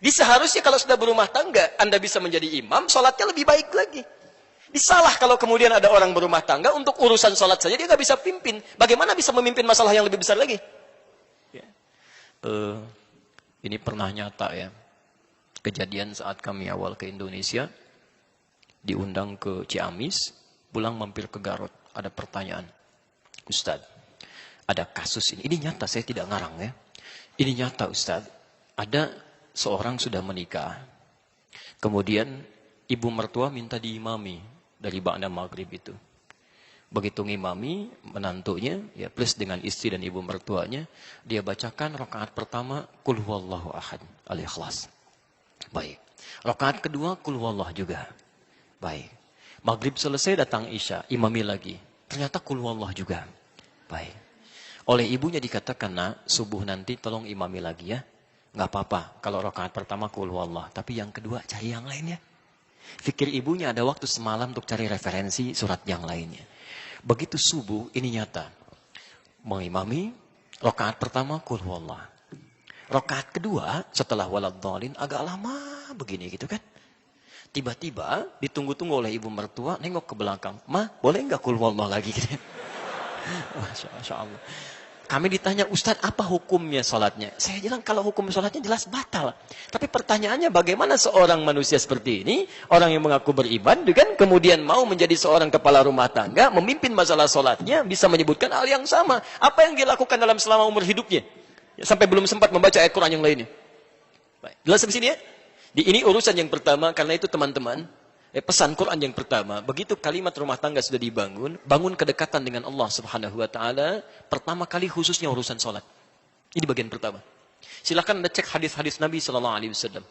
Jadi seharusnya kalau sudah berumah tangga, Anda bisa menjadi imam, sholatnya lebih baik lagi. Disalah kalau kemudian ada orang berumah tangga, untuk urusan sholat saja dia nggak bisa pimpin. Bagaimana bisa memimpin masalah yang lebih besar lagi? Ini pernah nyata ya. Kejadian saat kami awal ke Indonesia, diundang ke Ciamis, pulang mampir ke Garut. Ada pertanyaan. Ustadz, ada kasus ini. Ini nyata, saya tidak ngarang ya. Ini nyata Ustadz. Ada seorang sudah menikah. Kemudian ibu mertua minta diimami dari ba'da maghrib itu. Begitu ngimami menantunya, ya plus dengan istri dan ibu mertuanya, dia bacakan rakaat pertama Qul huwallahu ahad, Al-Ikhlas. Baik. Rakaat kedua Qul huwallah juga. Baik. Maghrib selesai datang Isya, imami lagi. Ternyata Qul huwallah juga. Baik. Oleh ibunya dikatakan, nak, subuh nanti tolong imami lagi ya. Nggak apa-apa kalau rakaat pertama Qul huwallah, tapi yang kedua cari yang lainnya. Fikir ibunya ada waktu semalam untuk cari referensi surat yang lainnya. Begitu subuh ini nyata. Mengimami rakaat pertama Qul huwallah. Rakaat kedua setelah waladhdallin agak lama begini gitu kan. Tiba-tiba ditunggu-tunggu oleh ibu mertua, nengok ke belakang. Ma, boleh nggak Qul huwallah lagi gitu. Masya Allah. Kami ditanya, Ustadz apa hukumnya sholatnya? Saya bilang kalau hukum sholatnya jelas batal. Tapi pertanyaannya bagaimana seorang manusia seperti ini, orang yang mengaku beriman, kan, kemudian mau menjadi seorang kepala rumah tangga, memimpin masalah sholatnya, bisa menyebutkan hal yang sama. Apa yang dia lakukan dalam selama umur hidupnya? Ya, sampai belum sempat membaca ayat Quran yang lainnya. Baik. Jelas sampai sini ya? Ini urusan yang pertama, karena itu teman-teman, pesan Quran yang pertama, begitu kalimat rumah tangga sudah dibangun, bangun kedekatan dengan Allah Subhanahu wa taala, pertama kali khususnya urusan salat. Ini bagian pertama. Silakan Anda cek hadis-hadis Nabi sallallahu alaihi wasallam.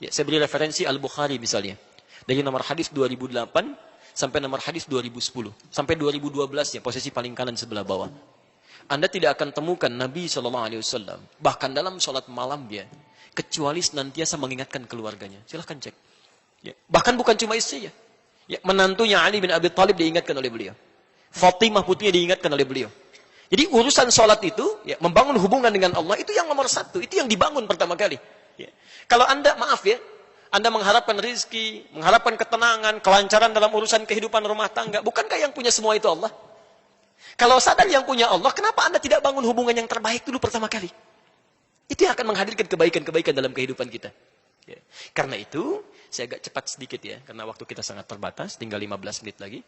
Ya, saya beri referensi Al-Bukhari misalnya. Dari nomor hadis 2008 sampai nomor hadis 2010. Sampai 2012 ya, posisi paling kanan sebelah bawah. Anda tidak akan temukan Nabi SAW, bahkan dalam sholat malam dia, kecuali senantiasa mengingatkan keluarganya. Silahkan cek. Ya. Bahkan bukan cuma istrinya. Ya, menantunya Ali bin Abi Thalib diingatkan oleh beliau. Fatimah putrinya diingatkan oleh beliau. Jadi urusan sholat itu, ya, membangun hubungan dengan Allah, itu yang nomor satu. Itu yang dibangun pertama kali. Ya. Kalau Anda, maaf ya, Anda mengharapkan rizki, mengharapkan ketenangan, kelancaran dalam urusan kehidupan rumah tangga. Bukankah yang punya semua itu Allah? Kalau sadar yang punya Allah, kenapa Anda tidak bangun hubungan yang terbaik dulu pertama kali? Itu yang akan menghadirkan kebaikan-kebaikan dalam kehidupan kita. Ya. Karena itu, saya agak cepat sedikit ya, karena waktu kita sangat terbatas, tinggal 15 menit lagi.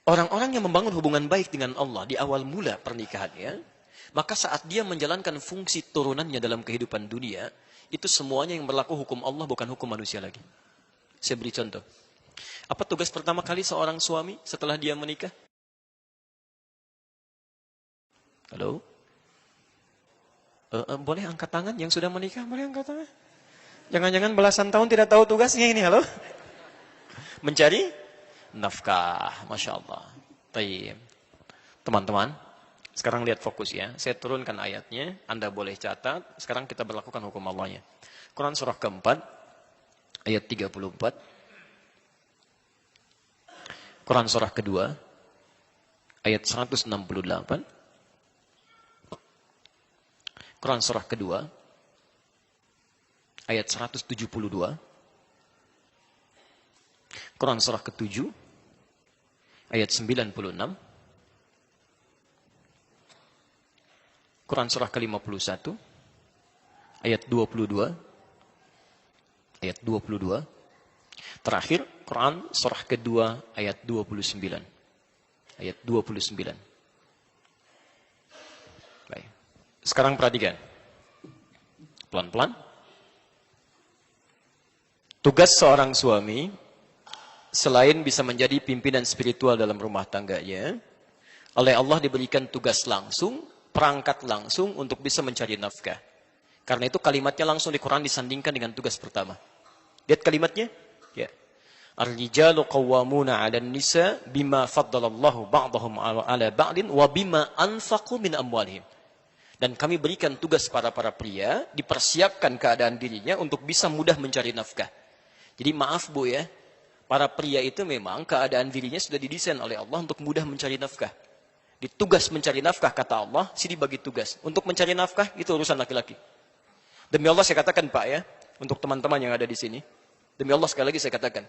Orang-orang yang membangun hubungan baik dengan Allah di awal mula pernikahannya, maka saat dia menjalankan fungsi turunannya dalam kehidupan dunia, itu semuanya yang berlaku hukum Allah, bukan hukum manusia lagi. Saya beri contoh. Apa tugas pertama kali seorang suami setelah dia menikah? Halo? Boleh angkat tangan yang sudah menikah? Boleh angkat tangan? Jangan-jangan belasan tahun tidak tahu tugasnya ini, halo? Mencari nafkah, Masya Allah. Tayyib. Teman-teman, sekarang lihat fokus ya. Saya turunkan ayatnya, Anda boleh catat. Sekarang kita berlakukan hukum Allahnya. Quran surah keempat, ayat 34. Quran surah kedua, ayat 168. Quran surah kedua, ayat 172. Quran surah ke-7, ayat 96. Quran surah ke-51, ayat 22. Ayat 22. Terakhir, Quran surah kedua, ayat 29. Ayat 29. Baik. Sekarang perhatikan. Pelan-pelan. Tugas seorang suami, selain bisa menjadi pimpinan spiritual dalam rumah tangganya, oleh Allah diberikan tugas langsung, perangkat langsung untuk bisa mencari nafkah. Karena itu kalimatnya langsung di Quran disandingkan dengan tugas pertama. Lihat kalimatnya. Ya. Ar-rijalu qawwamuna 'alan nisa bima faddalallahu ba'dahum 'ala ba'din wa bima anfaqu min amwalihim. Dan kami berikan tugas para pria, dipersiapkan keadaan dirinya untuk bisa mudah mencari nafkah. Jadi maaf Bu ya, para pria itu memang keadaan dirinya sudah didesain oleh Allah untuk mudah mencari nafkah. Di tugas mencari nafkah kata Allah, sini bagi tugas. Untuk mencari nafkah itu urusan laki-laki. Demi Allah saya katakan Pak ya, untuk teman-teman yang ada di sini. Demi Allah sekali lagi saya katakan.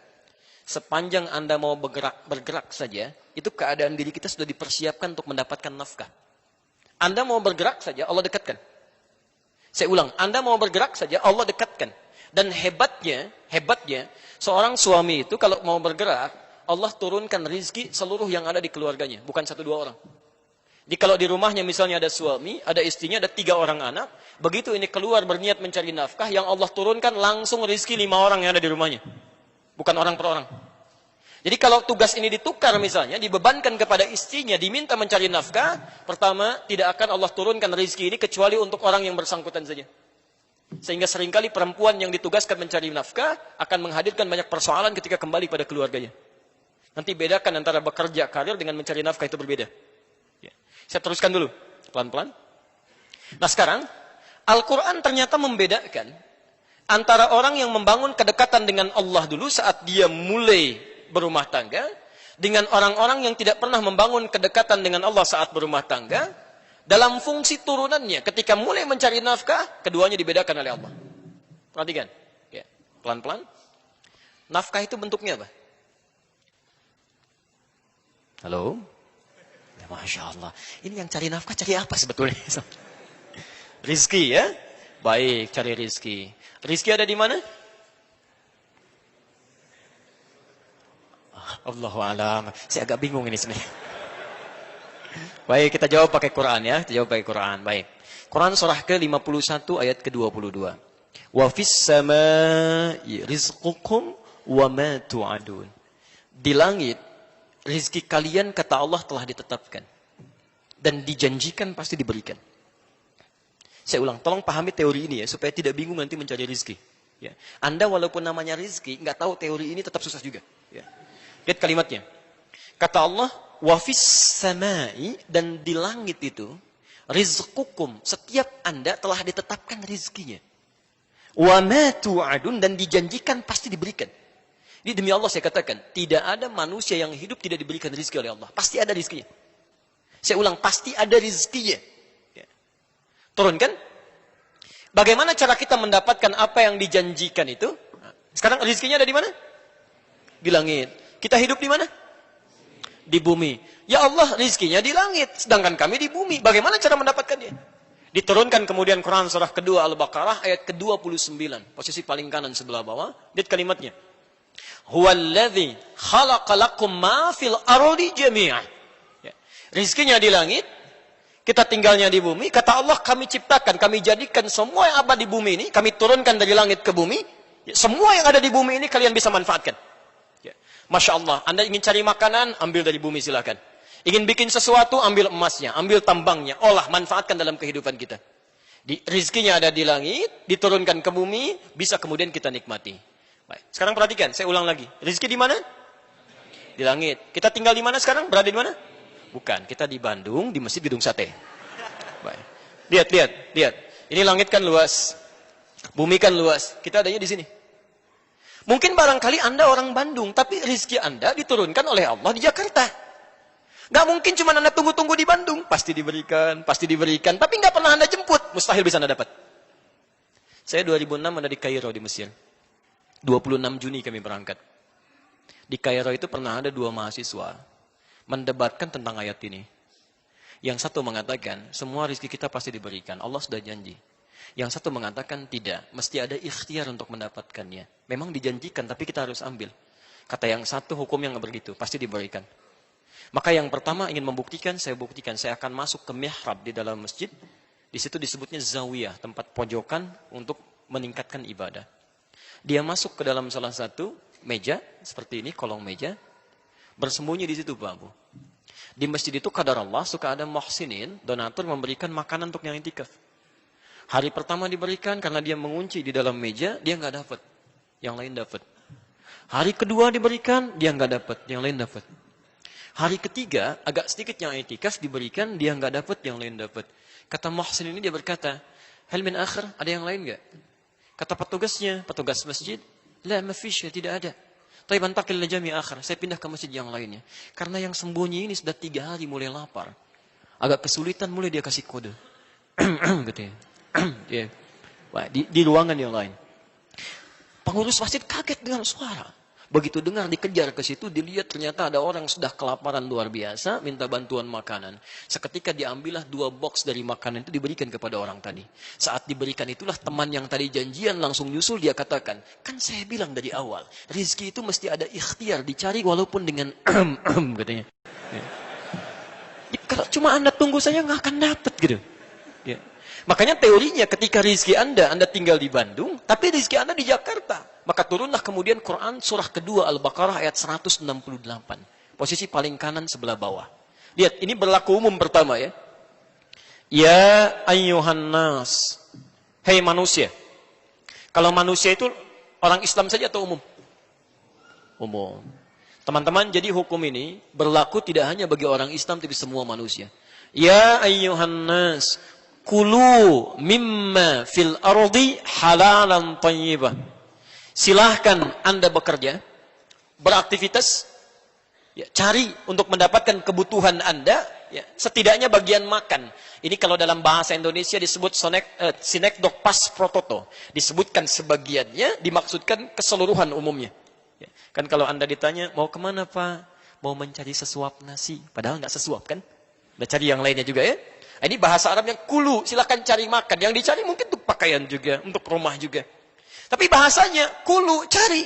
Sepanjang Anda mau bergerak saja, itu keadaan diri kita sudah dipersiapkan untuk mendapatkan nafkah. Anda mau bergerak saja, Allah dekatkan. Saya ulang, Anda mau bergerak saja, Allah dekatkan. Dan hebatnya, seorang suami itu kalau mau bergerak, Allah turunkan rizki seluruh yang ada di keluarganya, bukan 1-2 orang. Jadi kalau di rumahnya misalnya ada suami, ada istrinya, ada 3 orang anak, begitu ini keluar berniat mencari nafkah, yang Allah turunkan langsung rizki 5 orang yang ada di rumahnya. Bukan orang per orang. Jadi kalau tugas ini ditukar misalnya, dibebankan kepada istrinya, diminta mencari nafkah, pertama, tidak akan Allah turunkan rizki ini kecuali untuk orang yang bersangkutan saja. Sehingga seringkali perempuan yang ditugaskan mencari nafkah akan menghadirkan banyak persoalan ketika kembali pada keluarganya. Nanti bedakan antara bekerja karir dengan mencari nafkah itu berbeda. Ya. Saya teruskan dulu, pelan-pelan. Nah sekarang, Al-Quran ternyata membedakan antara orang yang membangun kedekatan dengan Allah dulu saat dia mulai berumah tangga, dengan orang-orang yang tidak pernah membangun kedekatan dengan Allah saat berumah tangga, dalam fungsi turunannya, ketika mulai mencari nafkah, keduanya dibedakan oleh Allah. Perhatikan, ya, pelan-pelan. Nafkah itu bentuknya apa? Halo? Ya, Masya Allah. Ini yang cari nafkah, cari apa sebetulnya? Rizki ya? Baik, cari rizki. Rizki ada di mana? Allahu a'lam. Saya agak bingung ini sebenarnya. Baik, kita jawab pakai Quran ya. Kita jawab pakai Quran. Baik. Quran surah ke-51 ayat ke-22. Wa fis samaa'i rizqukum wa ma tu'adun. Di langit rezeki kalian kata Allah telah ditetapkan dan dijanjikan pasti diberikan. Saya ulang, tolong pahami teori ini ya supaya tidak bingung nanti mencari rezeki. Ya. Anda walaupun namanya rezeki, nggak tahu teori ini tetap susah juga. Ya. Lihat kalimatnya. Kata Allah, wa fis samai, dan di langit itu, rizqukum, setiap Anda telah ditetapkan rizkinya. Wa ma tu'adun, dan dijanjikan pasti diberikan. Ini demi Allah saya katakan, tidak ada manusia yang hidup tidak diberikan rizki oleh Allah. Pasti ada rizkinya. Saya ulang, pasti ada rizkinya. Ya. Turunkan. Bagaimana cara kita mendapatkan apa yang dijanjikan itu? Sekarang rizkinya ada di mana? Di langit. Kita hidup di mana? Di bumi. Ya Allah, rizkinya di langit. Sedangkan kami di bumi. Bagaimana cara mendapatkannya? Diturunkan kemudian Quran surah kedua Al-Baqarah ayat ke-29. Posisi paling kanan sebelah bawah. Lihat kalimatnya. Huwallazi khalaqa lakum ma fil ardi jami'an. Ya. Rizkinya di langit, kita tinggalnya di bumi. Kata Allah, kami ciptakan, kami jadikan semua yang ada di bumi ini, kami turunkan dari langit ke bumi. Ya, semua yang ada di bumi ini kalian bisa manfaatkan. Ya. Masya Allah, Anda ingin cari makanan, ambil dari bumi silakan. Ingin bikin sesuatu, ambil emasnya, ambil tambangnya, olah, manfaatkan dalam kehidupan kita. Rizkinya ada di langit, diturunkan ke bumi, bisa kemudian kita nikmati. Baik. Sekarang perhatikan, saya ulang lagi. Rizki di mana? Di langit. Kita tinggal di mana sekarang? Berada di mana? Bukan, kita di Bandung, di Masjid Gedung Sate. Baik. Lihat. Ini langit kan luas. Bumi kan luas. Kita adanya di sini. Mungkin barangkali Anda orang Bandung, tapi rizki Anda diturunkan oleh Allah di Jakarta. Gak mungkin cuma Anda tunggu-tunggu di Bandung. Pasti diberikan. Tapi gak pernah Anda jemput. Mustahil bisa Anda dapat. Saya 2006 ada di Kairo di Mesir. 26 Juni kami berangkat. Di Kairo itu pernah ada 2 mahasiswa mendebatkan tentang ayat ini. Yang satu mengatakan, semua rezeki kita pasti diberikan. Allah sudah janji. Yang satu mengatakan, tidak. Mesti ada ikhtiar untuk mendapatkannya. Memang dijanjikan, tapi kita harus ambil. Kata yang satu, hukumnya nggak begitu. Pasti diberikan. Maka yang pertama ingin membuktikan, saya buktikan. Saya akan masuk ke mihrab di dalam masjid. Di situ disebutnya zawiyah, tempat pojokan untuk meningkatkan ibadah. Dia masuk ke dalam salah satu meja, seperti ini, kolong meja, bersembunyi di situ bambu. Di masjid itu kadar Allah, suka ada muhsinin, donatur memberikan makanan untuk yang intikaf. Hari pertama diberikan, karena dia mengunci di dalam meja, dia nggak dapat. Yang lain dapat. Hari kedua diberikan, dia nggak dapat. Yang lain dapat. Hari ketiga, agak sedikit yang intikaf diberikan, dia nggak dapat, yang lain dapat. Kata muhsin ini, dia berkata, hal min akhir, ada yang lain nggak? Kata petugasnya, petugas masjid, la mafish, tidak ada. Tapi bantakil jami akhir, saya pindah ke masjid yang lainnya. Karena yang sembunyi ini sudah 3 hari mulai lapar. Agak kesulitan, mulai dia kasih kode. Gitu ya. Yeah. Wah, di ruangan yang lain. Pengurus masjid kaget dengan suara. Begitu dengar dikejar ke situ, dilihat ternyata ada orang sudah kelaparan luar biasa, minta bantuan makanan. Seketika diambillah 2 box dari makanan itu diberikan kepada orang tadi. Saat diberikan itulah teman yang tadi janjian langsung nyusul, dia katakan, kan saya bilang dari awal, rizki itu mesti ada ikhtiar, dicari walaupun dengan katanya. Ya. Kalau cuma Anda tunggu saja nggak akan dapat gitu. Ya. Makanya teorinya ketika rizki Anda tinggal di Bandung, tapi rizki Anda di Jakarta. Maka turunlah kemudian Quran surah kedua Al-Baqarah ayat 168. Posisi paling kanan sebelah bawah. Lihat, ini berlaku umum pertama ya. Ya ayyuhan nas. Hei manusia. Kalau manusia itu orang Islam saja atau umum? Umum. Teman-teman, jadi hukum ini berlaku tidak hanya bagi orang Islam, tapi semua manusia. Ya ayyuhan nas. Kulu mimma fil ardi halalan tayyibah. Silahkan Anda bekerja, beraktivitas, ya, cari untuk mendapatkan kebutuhan Anda, ya, setidaknya bagian makan. Ini kalau dalam bahasa Indonesia disebut sinekdok pas prototo. Disebutkan sebagiannya, dimaksudkan keseluruhan umumnya. Ya, kan kalau Anda ditanya, mau kemana Pak? Mau mencari sesuap nasi. Padahal nggak sesuap kan? Udah cari yang lainnya juga ya. Ini bahasa Arabnya kulu, silahkan cari makan. Yang dicari mungkin untuk pakaian juga, untuk rumah juga. Tapi bahasanya, kulu, cari.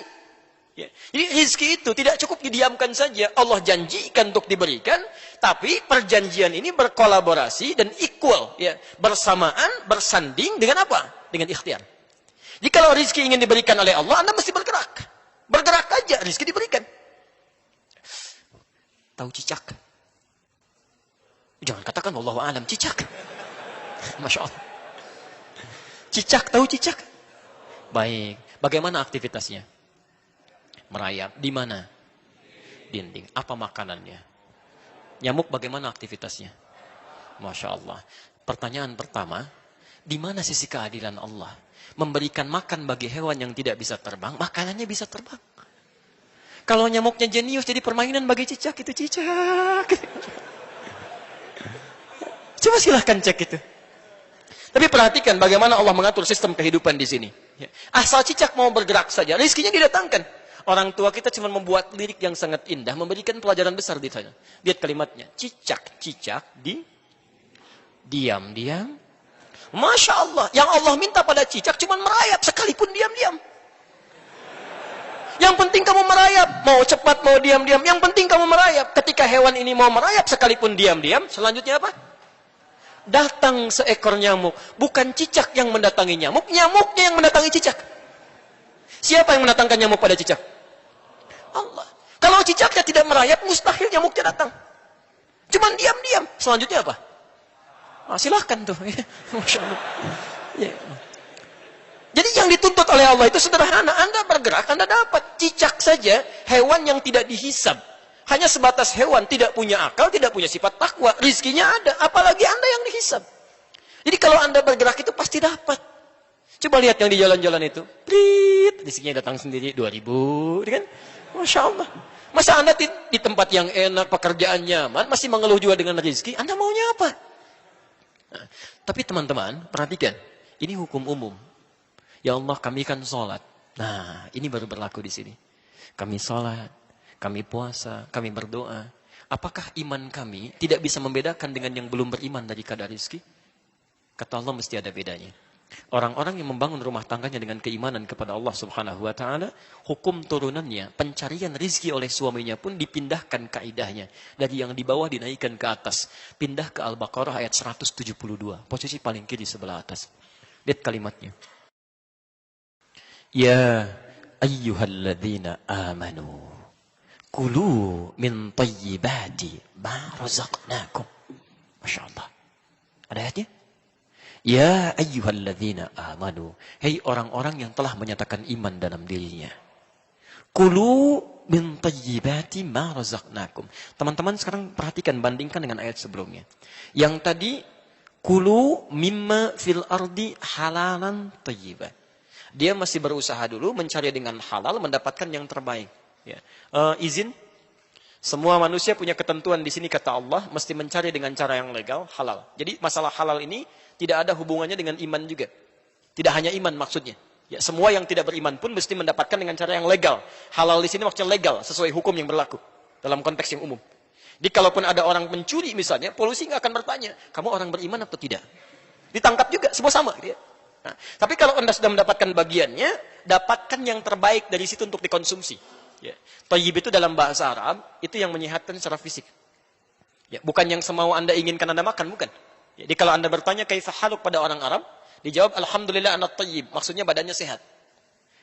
Ya. Jadi rezeki itu tidak cukup didiamkan saja. Allah janjikan untuk diberikan. Tapi perjanjian ini berkolaborasi dan equal. Ya. Bersamaan, bersanding dengan apa? Dengan ikhtiar. Jadi kalau rezeki ingin diberikan oleh Allah, Anda mesti bergerak. Bergerak aja, rezeki diberikan. Tahu cicak? Jangan katakan wallahu a'lam, cicak. Masya Allah. Cicak, tahu cicak? Baik, bagaimana aktivitasnya? Merayap, di mana? dinding. Apa makanannya? Nyamuk bagaimana aktivitasnya? Masya Allah. Pertanyaan pertama, di mana sisi keadilan Allah? Memberikan makan bagi hewan yang tidak bisa terbang, makanannya bisa terbang. Kalau nyamuknya jenius jadi permainan bagi cicak, itu cicak. Coba silahkan cek itu. Tapi perhatikan bagaimana Allah mengatur sistem kehidupan di sini. Asal cicak mau bergerak saja, rezekinya didatangkan. Orang tua kita cuma membuat lirik yang sangat indah, memberikan pelajaran besar di sana. Lihat kalimatnya, cicak-cicak diam-diam. Masya Allah, yang Allah minta pada cicak cuma merayap sekalipun diam-diam. Yang penting kamu merayap, mau cepat mau diam-diam, yang penting kamu merayap. Ketika hewan ini mau merayap sekalipun diam-diam, selanjutnya apa? Datang seekor nyamuk. Bukan cicak yang mendatangi nyamuk, nyamuknya yang mendatangi cicak. Siapa yang mendatangkan nyamuk pada cicak? Allah. Kalau cicaknya tidak merayap, mustahil nyamuknya datang. Cuman diam-diam. Selanjutnya apa? Silahkan tuh. Masya Allah. Ya. Jadi yang dituntut oleh Allah itu sederhana. Anda bergerak, Anda dapat. Cicak saja, hewan yang tidak dihisab. Hanya sebatas hewan, tidak punya akal, tidak punya sifat takwa. Rizkinya ada, apalagi Anda yang dihisab. Jadi kalau Anda bergerak itu pasti dapat. Coba lihat yang di jalan-jalan itu. Prit, rizkinya datang sendiri, 2.000. Kan? Masya Allah. Masa Anda di tempat yang enak, pekerjaan nyaman, masih mengeluh juga dengan rizki, Anda maunya apa? Nah, tapi teman-teman, perhatikan. Ini hukum umum. Ya Allah, kami kan sholat. Nah, ini baru berlaku di sini. Kami sholat, kami puasa, kami berdoa. Apakah iman kami tidak bisa membedakan dengan yang belum beriman dari kadar rizki? Kata Allah mesti ada bedanya. Orang-orang yang membangun rumah tangganya dengan keimanan kepada Allah Subhanahu wa taala, hukum turunannya, pencarian rizki oleh suaminya pun dipindahkan kaidahnya. Dari yang di bawah dinaikkan ke atas. Pindah ke Al-Baqarah ayat 172. Posisi paling kiri sebelah atas. Lihat kalimatnya. Ya ayyuhalladzina amanu kulu min tayyibati ma razaqnakum. Masya Allah. Ada ayatnya? Ya ayyuhalladzina amanu. Hei orang-orang yang telah menyatakan iman dalam dirinya. Kulu min tayyibati ma razaqnakum. Teman-teman sekarang perhatikan, bandingkan dengan ayat sebelumnya. Yang tadi, kulu mimma fil ardi halalan tayyiban. Dia masih berusaha dulu mencari dengan halal, mendapatkan yang terbaik. Ya. Izin, semua manusia punya ketentuan di sini kata Allah, mesti mencari dengan cara yang legal, halal. Jadi masalah halal ini tidak ada hubungannya dengan iman juga. Tidak hanya iman maksudnya. Ya, semua yang tidak beriman pun mesti mendapatkan dengan cara yang legal. Halal di sini maksudnya legal, sesuai hukum yang berlaku dalam konteks yang umum. Jadi kalaupun ada orang mencuri misalnya, polisi nggak akan bertanya, kamu orang beriman atau tidak? Ditangkap juga, semua sama. Gitu ya. Nah, tapi kalau Anda sudah mendapatkan bagiannya, dapatkan yang terbaik dari situ untuk dikonsumsi. Ya. Thayyib itu dalam bahasa Arab, itu yang menyehatkan secara fisik. Ya, bukan yang semau Anda inginkan Anda makan, bukan. Jadi kalau Anda bertanya kaifa haluk pada orang Arab, dijawab alhamdulillah ana thayyib, maksudnya badannya sehat.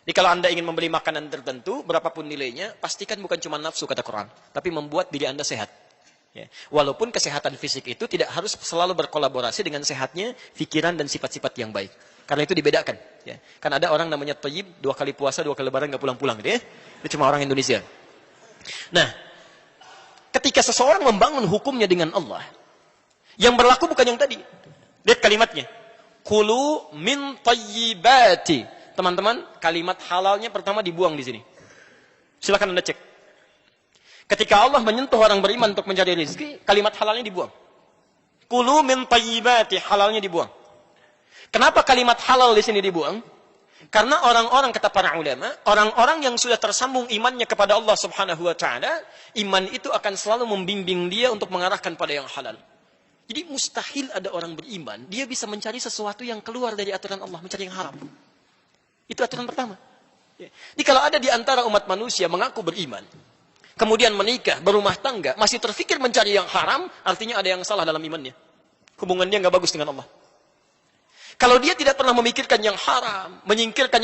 Jadi kalau Anda ingin membeli makanan tertentu, berapapun nilainya, pastikan bukan cuma nafsu kata Quran, tapi membuat diri Anda sehat. Ya. Walaupun kesehatan fisik itu tidak harus selalu berkolaborasi dengan sehatnya pikiran dan sifat-sifat yang baik. Karena itu dibedakan. Ya. Kan ada orang namanya thayyib, 2 kali puasa, 2 kali lebaran nggak pulang-pulang. Gitu ya. Itu cuma orang Indonesia. Nah, ketika seseorang membangun hukumnya dengan Allah, yang berlaku bukan yang tadi. Lihat kalimatnya. Kulu min tayyibati. Teman-teman, kalimat halalnya pertama dibuang di sini. Silakan Anda cek. Ketika Allah menyentuh orang beriman untuk mencari rezeki, kalimat halalnya dibuang. Kulu min tayyibati, halalnya dibuang. Kenapa kalimat halal di sini dibuang? Karena orang-orang, kata para ulama, orang-orang yang sudah tersambung imannya kepada Allah Subhanahu wa taala, iman itu akan selalu membimbing dia untuk mengarahkan pada yang halal. Jadi mustahil ada orang beriman, dia bisa mencari sesuatu yang keluar dari aturan Allah, mencari yang haram. Itu aturan pertama. Jadi kalau ada di antara umat manusia mengaku beriman, kemudian menikah, berumah tangga, masih terfikir mencari yang haram, artinya ada yang salah dalam imannya. Hubungan dia nggak bagus dengan Allah. Kalau dia tidak pernah memikirkan yang haram, menyingkirkan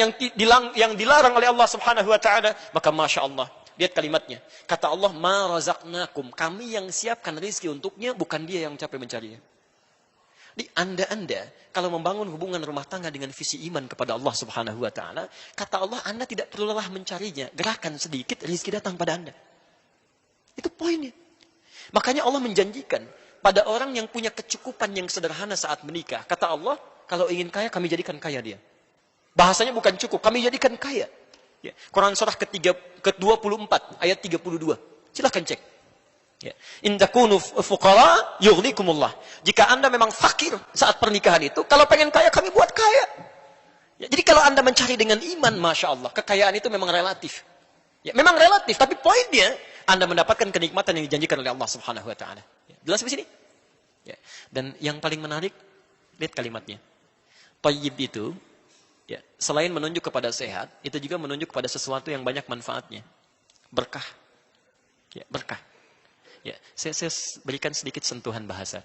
yang dilarang oleh Allah Subhanahu wa taala, maka Masya Allah, lihat kalimatnya. Kata Allah, ma razaqnakum, kami yang siapkan rezeki untuknya, bukan dia yang capek mencarinya. Di Anda kalau membangun hubungan rumah tangga dengan visi iman kepada Allah Subhanahu wa taala, kata Allah, Anda tidak perlu lelah mencarinya. Gerakan sedikit, rezeki datang pada Anda. Itu poinnya. Makanya Allah menjanjikan pada orang yang punya kecukupan yang sederhana saat menikah. Kata Allah, kalau ingin kaya, kami jadikan kaya dia. Bahasanya bukan cukup, kami jadikan kaya. Ya. Quran surah ke-24, ayat 32. Silahkan cek. Ya. In takunu fuqara yughnikumullah. Jika Anda memang fakir saat pernikahan itu, kalau pengen kaya, kami buat kaya. Ya. Jadi kalau Anda mencari dengan iman, Masya Allah, kekayaan itu memang relatif. Ya, memang relatif, tapi poinnya, Anda mendapatkan kenikmatan yang dijanjikan oleh Allah Subhanahu wa Ta'ala. Ya. Jelas di sini? Ya. Dan yang paling menarik, lihat kalimatnya. Thayyib itu, ya, selain menunjuk kepada sehat, itu juga menunjuk kepada sesuatu yang banyak manfaatnya. Berkah. Ya, berkah. Ya, saya berikan sedikit sentuhan bahasa.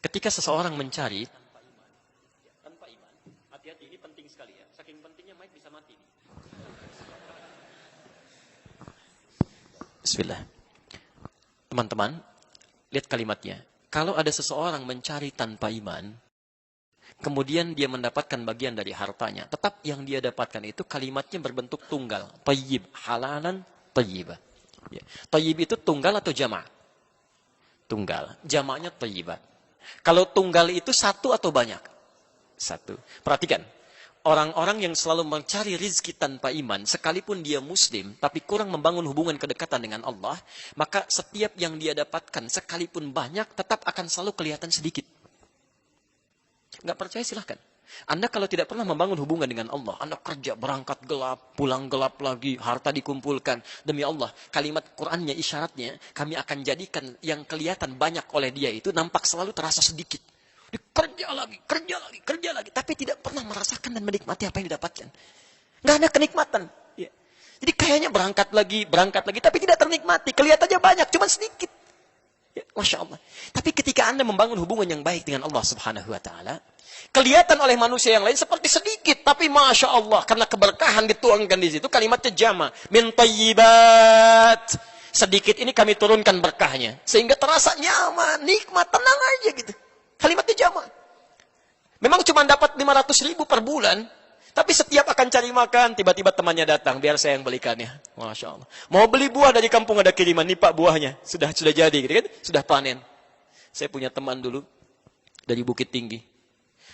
Ketika seseorang mencari tanpa iman, hati-hati, ini penting sekali ya. Saking pentingnya mic bisa mati. Bismillah. Teman-teman, lihat kalimatnya. Kalau ada seseorang mencari tanpa iman, kemudian dia mendapatkan bagian dari hartanya, tetap yang dia dapatkan itu kalimatnya berbentuk tunggal. Thayyib, halalan, thayyibah. Ya. Thayyib itu tunggal atau jama'? Tunggal. Jamaknya thayyibat. Kalau tunggal itu satu atau banyak? Satu. Perhatikan. Orang-orang yang selalu mencari rizki tanpa iman, sekalipun dia muslim, tapi kurang membangun hubungan kedekatan dengan Allah, maka setiap yang dia dapatkan, sekalipun banyak, tetap akan selalu kelihatan sedikit. Nggak percaya silahkan. Anda kalau tidak pernah membangun hubungan dengan Allah, Anda kerja, berangkat gelap, pulang gelap lagi, harta dikumpulkan. Demi Allah, kalimat Qur'annya, isyaratnya, kami akan jadikan yang kelihatan banyak oleh dia itu, nampak selalu terasa sedikit. Dia kerja lagi, tapi tidak pernah merasakan dan menikmati apa yang didapatkan. Nggak ada kenikmatan. Ya. Jadi kayaknya berangkat lagi, tapi tidak ternikmati. Kelihatannya banyak, cuma sedikit. Ya, Masya Allah. Tapi ketika Anda membangun hubungan yang baik dengan Allah Subhanahu wa Ta'ala, kelihatan oleh manusia yang lain seperti sedikit, tapi Masya Allah, karena keberkahan dituangkan di situ, kalimatnya jama, min thayyibat. Sedikit ini kami turunkan berkahnya, sehingga terasa nyaman, nikmat, tenang aja gitu. Kalimatnya jama. Memang cuma dapat 500.000 per bulan, tapi setiap akan cari makan, tiba-tiba temannya datang, biar saya yang belikannya. Masya Allah. Mau beli buah dari kampung ada kiriman, nih Pak buahnya, sudah jadi, gitu kan? Sudah panen. Saya punya teman dulu, dari Bukit Tinggi.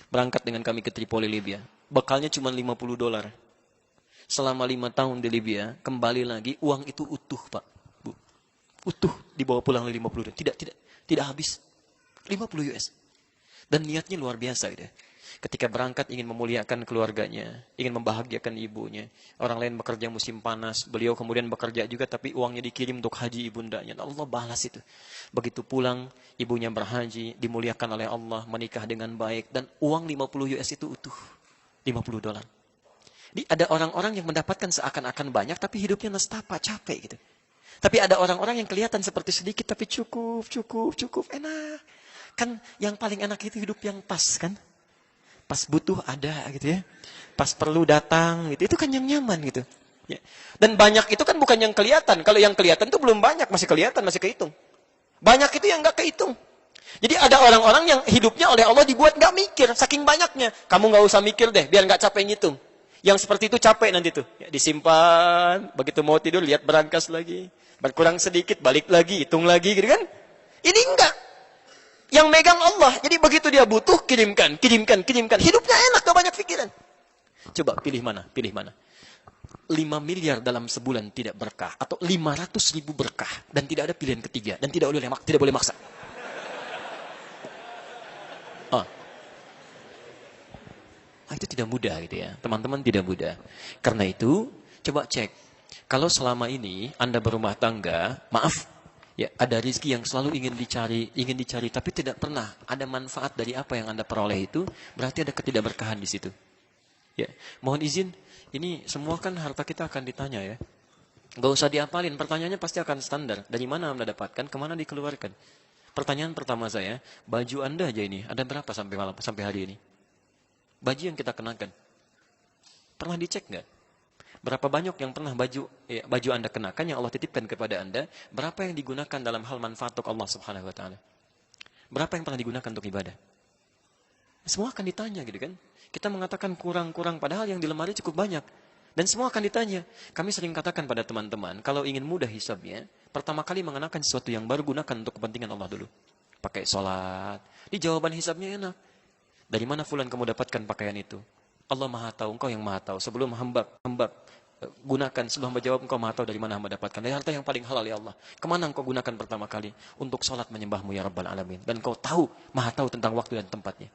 Berangkat dengan kami ke Tripoli, Libya. Bekalnya cuma $50. Selama 5 tahun di Libya, kembali lagi, uang itu utuh, Pak. Bu. Utuh, dibawa pulang $50. Tidak habis. 50 US. Dan niatnya luar biasa, gitu. Ketika berangkat ingin memuliakan keluarganya, ingin membahagiakan ibunya. Orang lain bekerja musim panas, beliau kemudian bekerja juga, tapi uangnya dikirim untuk haji ibundanya. Allah balas itu. Begitu pulang, ibunya berhaji, dimuliakan oleh Allah, menikah dengan baik, dan uang 50 US itu utuh. $50. Jadi ada orang-orang yang mendapatkan seakan-akan banyak, tapi hidupnya nestapa, capek gitu. Tapi ada orang-orang yang kelihatan seperti sedikit, tapi cukup, enak. Kan yang paling enak itu hidup yang pas, kan? Pas butuh ada gitu ya. Pas perlu datang gitu. Itu kan yang nyaman gitu. Ya. Dan banyak itu kan bukan yang kelihatan. Kalau yang kelihatan itu belum banyak. Masih kelihatan, masih kehitung. Banyak itu yang gak kehitung. Jadi ada orang-orang yang hidupnya oleh Allah dibuat gak mikir. Saking banyaknya. Kamu gak usah mikir deh. Biar gak capek ngitung. Yang seperti itu capek nanti tuh. Ya, disimpan. Begitu mau tidur lihat berangkas lagi. Berkurang sedikit balik lagi. Hitung lagi gitu kan. Ini enggak. Yang megang Allah. Jadi begitu dia butuh, kirimkan. Hidupnya enak, gak banyak pikiran. Coba pilih mana? 5 miliar dalam sebulan tidak berkah. Atau 500.000 berkah. Dan tidak ada pilihan ketiga. Dan tidak boleh maksa. Itu tidak mudah gitu ya. Teman-teman tidak mudah. Karena itu, coba cek. Kalau selama ini Anda berumah tangga, maaf. Ya, ada rizki yang selalu ingin dicari, tapi tidak pernah ada manfaat dari apa yang Anda peroleh itu, berarti ada ketidakberkahan di situ. Ya, mohon izin, ini semua kan harta kita akan ditanya ya. Gak usah diapalin, pertanyaannya pasti akan standar. Dari mana Anda dapatkan, kemana dikeluarkan? Pertanyaan pertama saya, baju Anda aja ini, ada berapa sampai hari ini? Baju yang kita kenakan. Pernah dicek nggak? Berapa banyak yang pernah baju Anda kenakan yang Allah titipkan kepada Anda? Berapa yang digunakan dalam hal manfaat untuk Allah Subhanahu wa Ta'ala? Berapa yang pernah digunakan untuk ibadah? Semua akan ditanya gitu kan. Kita mengatakan kurang-kurang padahal yang di lemari cukup banyak. Dan semua akan ditanya. Kami sering katakan pada teman-teman, kalau ingin mudah hisabnya, pertama kali mengenakan sesuatu yang baru, gunakan untuk kepentingan Allah dulu. Pakai sholat. Di jawaban hisabnya enak. Dari mana fulan kamu dapatkan pakaian itu? Allah Maha tahu, engkau yang Maha tahu. Sebelum hamba gunakan, sebelum hamba jawab, engkau Maha tahu dari mana hamba dapatkan. Dari harta yang paling halal ya Allah. Kemana engkau gunakan pertama kali? Untuk sholat menyembahmu ya Rabbal Alamin. Dan engkau tahu, Maha tahu tentang waktu dan tempatnya.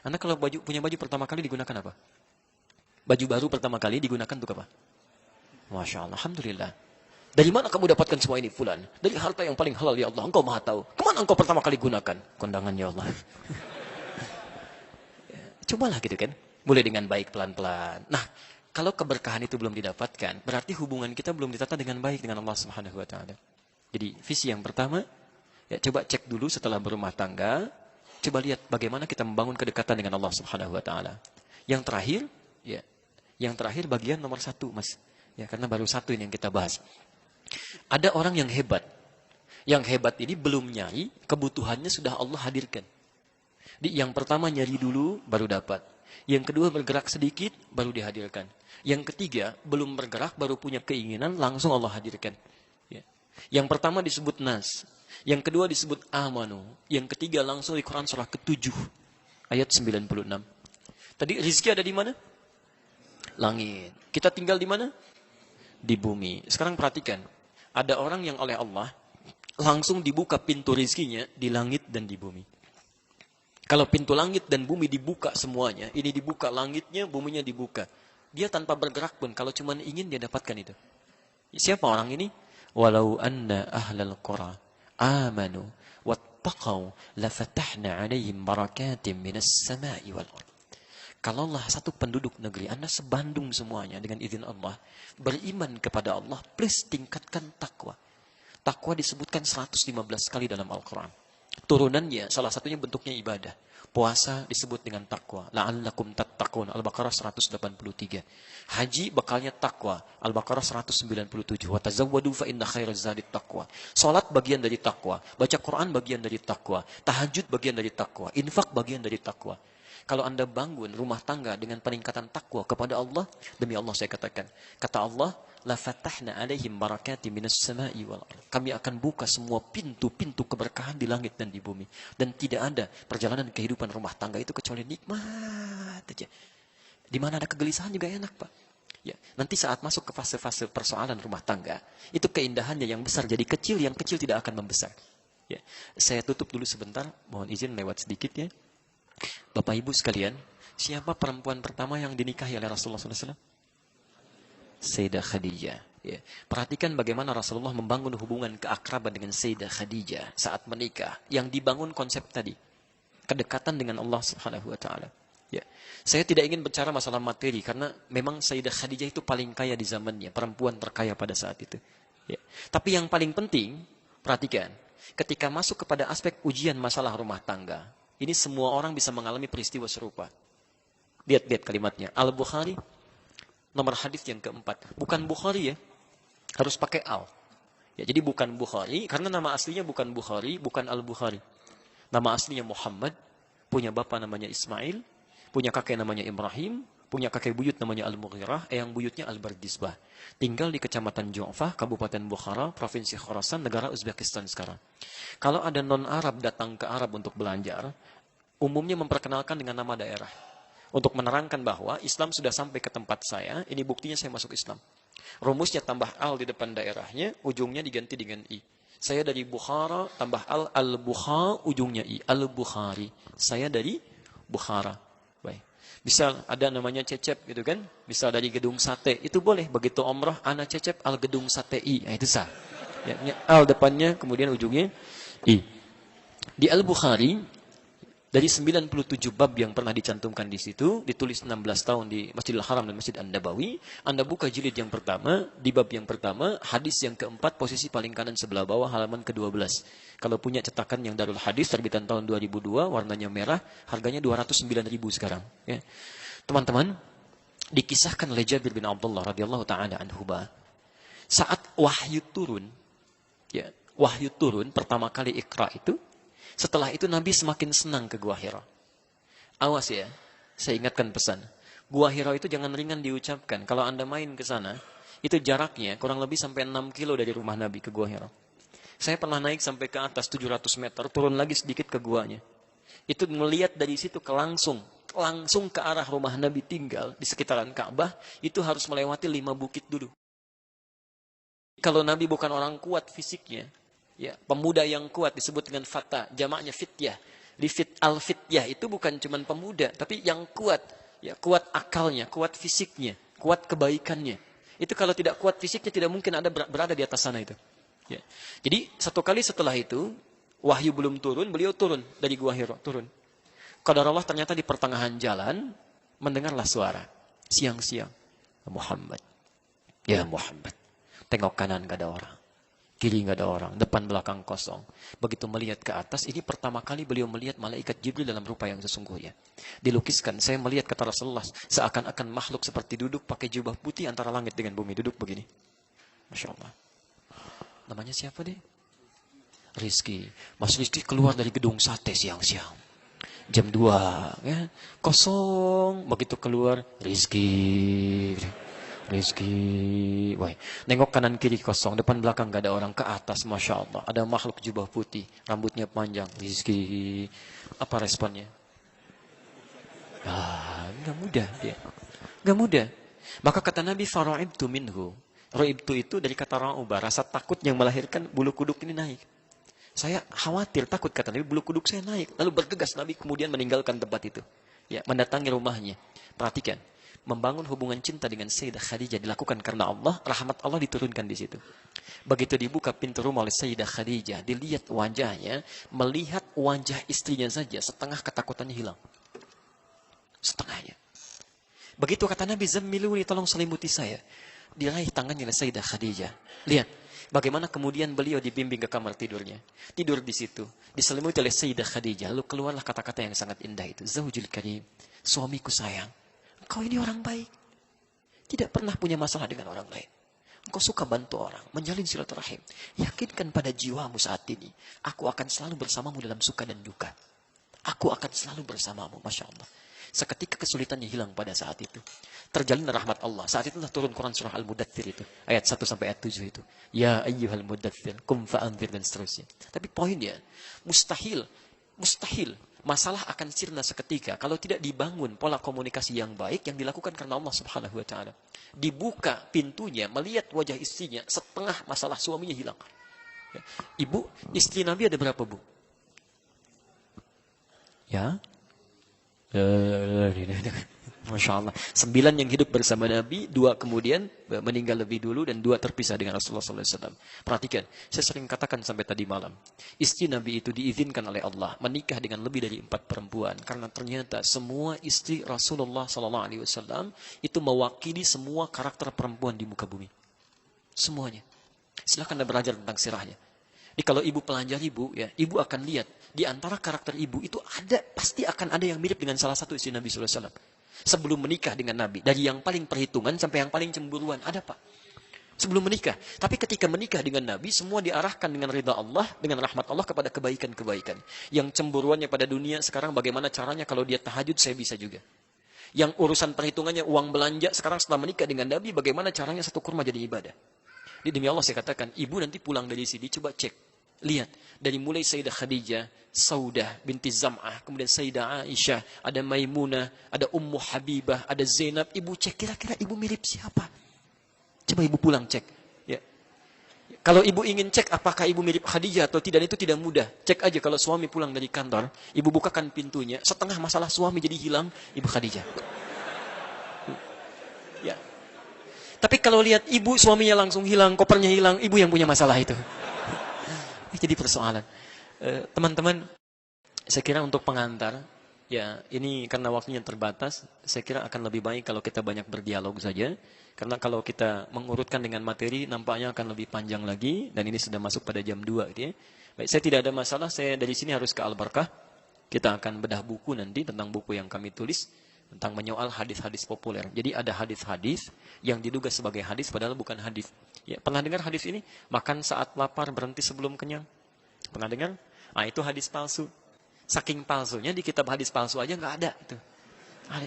Anda kalau punya baju pertama kali digunakan apa? Baju baru pertama kali digunakan untuk apa? Masya Allah, Alhamdulillah. Dari mana kamu dapatkan semua ini fulan? Dari harta yang paling halal ya Allah, engkau Maha tahu. Kemana engkau pertama kali gunakan? Kondangan ya Allah. Cobalah gitu kan. Mulai dengan baik pelan-pelan. Nah, kalau keberkahan itu belum didapatkan, berarti hubungan kita belum ditata dengan baik dengan Allah Subhanahu wa taala. Jadi, visi yang pertama, ya coba cek dulu setelah berumah tangga, coba lihat bagaimana kita membangun kedekatan dengan Allah Subhanahu wa taala. Yang terakhir bagian nomor 1, Mas. Ya, karena baru 1 ini yang kita bahas. Ada orang yang hebat. Yang hebat ini belum nyari, kebutuhannya sudah Allah hadirkan. Yang pertama nyari dulu, baru dapat. Yang kedua bergerak sedikit, baru dihadirkan. Yang ketiga, belum bergerak, baru punya keinginan, langsung Allah hadirkan. Ya. Yang pertama disebut nas. Yang kedua disebut amanu. Yang ketiga langsung di Quran surah ke-7. Ayat 96. Tadi rizki ada di mana? Langit. Kita tinggal di mana? Di bumi. Sekarang perhatikan. Ada orang yang oleh Allah langsung dibuka pintu rizkinya di langit dan di bumi. Kalau pintu langit dan bumi dibuka semuanya, ini dibuka langitnya, buminya dibuka. Dia tanpa bergerak pun, kalau cuma ingin dia dapatkan itu. Siapa orang ini? Walau anna ahlal qura amanu wattaqau lafatahna alaihim barakatim minas sama'i wal ardh. Kalaulah satu penduduk negeri, Anda sebandung semuanya dengan izin Allah, beriman kepada Allah, please tingkatkan takwa. Takwa disebutkan 115 kali dalam Al-Quran. Turunannya, salah satunya bentuknya ibadah. Puasa disebut dengan takwa. La'allakum tattaqun. Al-Baqarah 183. Haji bekalnya takwa. Al-Baqarah 197. Wa tazawwadu fa inna khairaz zadit taqwa. Salat bagian dari takwa. Baca Quran bagian dari takwa. Tahajud bagian dari takwa. Infak bagian dari takwa. Kalau Anda bangun rumah tangga dengan peningkatan takwa kepada Allah, demi Allah saya katakan, kata Allah, la fatahna alaihim barakati minas sama'i wal ardh. Kami akan buka semua pintu-pintu keberkahan di langit dan di bumi, dan tidak ada perjalanan kehidupan rumah tangga itu kecuali nikmat aja. Di mana ada kegelisahan juga enak, Pak. Ya, nanti saat masuk ke fase-fase persoalan rumah tangga, itu keindahannya yang besar jadi kecil, yang kecil tidak akan membesar. Ya, saya tutup dulu sebentar, mohon izin lewat sedikit ya. Bapak Ibu sekalian, siapa perempuan pertama yang dinikahi oleh Rasulullah SAW? Sayyidah Khadijah. Ya. Perhatikan bagaimana Rasulullah membangun hubungan keakraban dengan Sayyidah Khadijah saat menikah. Yang dibangun konsep tadi, kedekatan dengan Allah Subhanahu Wa Taala. Ya. Saya tidak ingin bicara masalah materi karena memang Sayyidah Khadijah itu paling kaya di zamannya, perempuan terkaya pada saat itu. Ya. Tapi yang paling penting, perhatikan, ketika masuk kepada aspek ujian masalah rumah tangga. Ini semua orang bisa mengalami peristiwa serupa. Lihat kalimatnya. Al-Bukhari, nomor hadis yang keempat. Bukan Bukhari ya. Harus pakai al. Ya, jadi bukan Bukhari. Karena nama aslinya bukan Bukhari, bukan Al-Bukhari. Nama aslinya Muhammad. Punya bapak namanya Ismail. Punya kakek namanya Ibrahim. Punya kakek buyut namanya Al-Mughirah. Eyang buyutnya Al-Bardisbah. Tinggal di Kecamatan Ju'fah, Kabupaten Bukhara, Provinsi Khorasan, negara Uzbekistan sekarang. Kalau ada non-Arab datang ke Arab untuk belajar, umumnya memperkenalkan dengan nama daerah. Untuk menerangkan bahwa Islam sudah sampai ke tempat saya, ini buktinya saya masuk Islam. Rumusnya tambah al di depan daerahnya, ujungnya diganti dengan i. Saya dari Bukhara, tambah al-Bukha, ujungnya i. Al-Bukhari. Saya dari Bukhara. Baik. Bisa ada namanya Cecep gitu kan. Bisa dari Gedung Sate. Itu boleh. Begitu umrah, ana Cecep al Gedung Sate i. Nah, itu sah. Ya, al depannya, kemudian ujungnya i. Di Al-Bukhari, dari 97 bab yang pernah dicantumkan di situ, ditulis 16 tahun di Masjidil Haram dan Masjid An-Nabawi. Anda buka jilid yang pertama, di bab yang pertama, hadis yang keempat, posisi paling kanan sebelah bawah, halaman ke-12. Kalau punya cetakan yang Darul Hadis, terbitan tahun 2002, warnanya merah, harganya 209.000 sekarang. Ya. Teman-teman, dikisahkan oleh Jabir bin Abdullah radhiyallahu ta'ala anhuma, saat wahyu turun, ya, wahyu turun pertama kali Iqra itu, setelah itu Nabi semakin senang ke Gua Hira. Awas ya, saya ingatkan pesan. Gua Hira itu jangan ringan diucapkan. Kalau Anda main ke sana, itu jaraknya kurang lebih sampai 6 kilo dari rumah Nabi ke Gua Hira. Saya pernah naik sampai ke atas 700 meter, turun lagi sedikit ke guanya. Itu melihat dari situ langsung ke arah rumah Nabi tinggal di sekitaran Ka'bah, itu harus melewati 5 bukit dulu. Kalau Nabi bukan orang kuat fisiknya, ya, pemuda yang kuat disebut dengan fata, jamaknya fityah. Al-fityah itu bukan cuma pemuda, tapi yang kuat. Ya, kuat akalnya, kuat fisiknya, kuat kebaikannya. Itu kalau tidak kuat fisiknya tidak mungkin ada berada di atas sana itu. Ya. Jadi satu kali setelah itu wahyu belum turun, beliau turun dari Gua Hira, turun. Qadarullah ternyata di pertengahan jalan mendengarlah suara siang-siang, Muhammad, ya Muhammad. Tengok kanan gak ada orang, kiri gak ada orang, depan belakang kosong. Begitu melihat ke atas, ini pertama kali beliau melihat malaikat Jibril dalam rupa yang sesungguhnya. Dilukiskan, saya melihat kata Rasulullah, seakan-akan makhluk seperti duduk pakai jubah putih antara langit dengan bumi. Duduk begini. Masya Allah. Namanya siapa deh? Rizki. Mas Rizki keluar dari gedung sate siang-siang. Jam 2. Ya, kosong. Begitu keluar, Rizki. Wah, nengok kanan kiri kosong, depan belakang gak ada orang, ke atas Masya Allah ada makhluk jubah putih, rambutnya panjang, Rizki. Apa responnya? Gak mudah dia, gak mudah. Maka kata Nabi, fara'ibtu minhu. Ra'ibtu itu dari kata ra'ubah, rasa takut yang melahirkan bulu kuduk ini naik. Saya khawatir, takut, kata Nabi, bulu kuduk saya naik. Lalu bergegas Nabi kemudian meninggalkan tempat itu, ya, mendatangi rumahnya. Perhatikan, membangun hubungan cinta dengan Sayyidah Khadijah dilakukan karena Allah, rahmat Allah diturunkan di situ. Begitu dibuka pintu rumah oleh Sayyidah Khadijah, dilihat wajahnya, melihat wajah istrinya saja, setengah ketakutannya hilang. Setengahnya. Begitu kata Nabi, zammiluni, tolong selimuti saya. Diraih tangannya oleh Sayyidah Khadijah. Lihat, bagaimana kemudian beliau dibimbing ke kamar tidurnya. Tidur di situ, diselimuti oleh Sayyidah Khadijah. Lalu keluarlah kata-kata yang sangat indah itu. Zawjul karim, suamiku sayang. Engkau ini orang baik. Tidak pernah punya masalah dengan orang lain. Engkau suka bantu orang, menjalin silaturahim. Yakinkan pada jiwamu saat ini, aku akan selalu bersamamu dalam suka dan duka. Aku akan selalu bersamamu, Masya Allah. Seketika kesulitannya hilang pada saat itu. Terjalin rahmat Allah. Saat itulah turun Quran surah Al-Mudaththir itu. Ayat 1 sampai ayat 7 itu. Ya ayyuhal mudaththir, kum fa'anzir, dan seterusnya. Tapi poinnya, mustahil. Masalah akan sirna seketika kalau tidak dibangun pola komunikasi yang baik yang dilakukan karena Allah Subhanahu wa taala. Dibuka pintunya, melihat wajah istrinya, setengah masalah suaminya hilang. Ya. Ibu, istri Nabi ada berapa, Bu? Ya. Masya Allah. 9 yang hidup bersama Nabi, 2 kemudian meninggal lebih dulu, dan 2 terpisah dengan Rasulullah SAW. Perhatikan, saya sering katakan sampai tadi malam, istri Nabi itu diizinkan oleh Allah menikah dengan lebih dari 4 perempuan, karena ternyata semua istri Rasulullah SAW itu mewakili semua karakter perempuan di muka bumi. Semuanya. Silahkan Anda belajar tentang sirahnya. Jadi kalau ibu pelajar ibu, ya, ibu akan lihat di antara karakter ibu itu pasti akan ada yang mirip dengan salah satu istri Nabi SAW. Sebelum menikah dengan Nabi, dari yang paling perhitungan sampai yang paling cemburuan, ada Pak. Sebelum menikah, tapi ketika menikah dengan Nabi, semua diarahkan dengan ridha Allah, dengan rahmat Allah kepada kebaikan-kebaikan. Yang cemburuannya pada dunia sekarang, bagaimana caranya kalau dia tahajud, saya bisa juga. Yang urusan perhitungannya uang belanja, sekarang setelah menikah dengan Nabi, bagaimana caranya satu kurma jadi ibadah. Demi Allah saya katakan, ibu nanti pulang dari sini, coba cek. Lihat, dari mulai Sayyidah Khadijah, Saudah binti Zam'ah, kemudian Sayyidah Aisyah, ada Maimunah, ada Ummu Habibah, ada Zainab. Ibu cek, kira-kira ibu mirip siapa? Coba ibu pulang cek. Ya. Kalau ibu ingin cek apakah ibu mirip Khadijah atau tidak, itu tidak mudah. Cek aja kalau suami pulang dari kantor, ibu bukakan pintunya, setengah masalah suami jadi hilang, ibu Khadijah. Ya. Tapi kalau lihat ibu, suaminya langsung hilang, kopernya hilang, ibu yang punya masalah itu. Jadi persoalan. Teman-teman, saya kira untuk pengantar, ya ini karena waktunya terbatas, saya kira akan lebih baik kalau kita banyak berdialog saja. Karena kalau kita mengurutkan dengan materi, nampaknya akan lebih panjang lagi, dan ini sudah masuk pada jam 2 gitu ya. Baik, saya tidak ada masalah, saya dari sini harus ke Al-Barkah. Kita akan bedah buku nanti tentang buku yang kami tulis, tentang menyoal hadis-hadis populer. Jadi ada hadis-hadis yang diduga sebagai hadis padahal bukan hadis. Ya, pernah dengar hadis ini? Makan saat lapar, berhenti sebelum kenyang. Pernah dengar? Ah, itu hadis palsu. Saking palsunya di kitab hadis palsu aja nggak ada itu.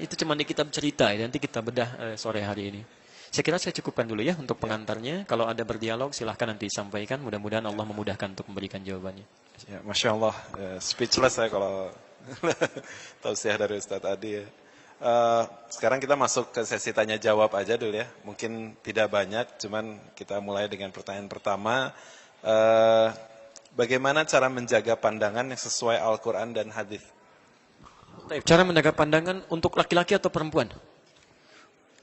Itu cuma di kitab cerita ya, nanti kita bedah sore hari ini. Saya kira saya cukupkan dulu ya untuk pengantarnya. Kalau ada berdialog silahkan nanti sampaikan. Mudah-mudahan Allah memudahkan untuk memberikan jawabannya. Ya, Masya Allah, speechless saya kalau tausiah dari Ustadz Adi ya. Sekarang kita masuk ke sesi tanya jawab aja dulu ya. Mungkin tidak banyak, cuman kita mulai dengan pertanyaan pertama. Bagaimana cara menjaga pandangan yang sesuai Al-Quran dan hadis? Cara menjaga pandangan untuk laki-laki atau perempuan?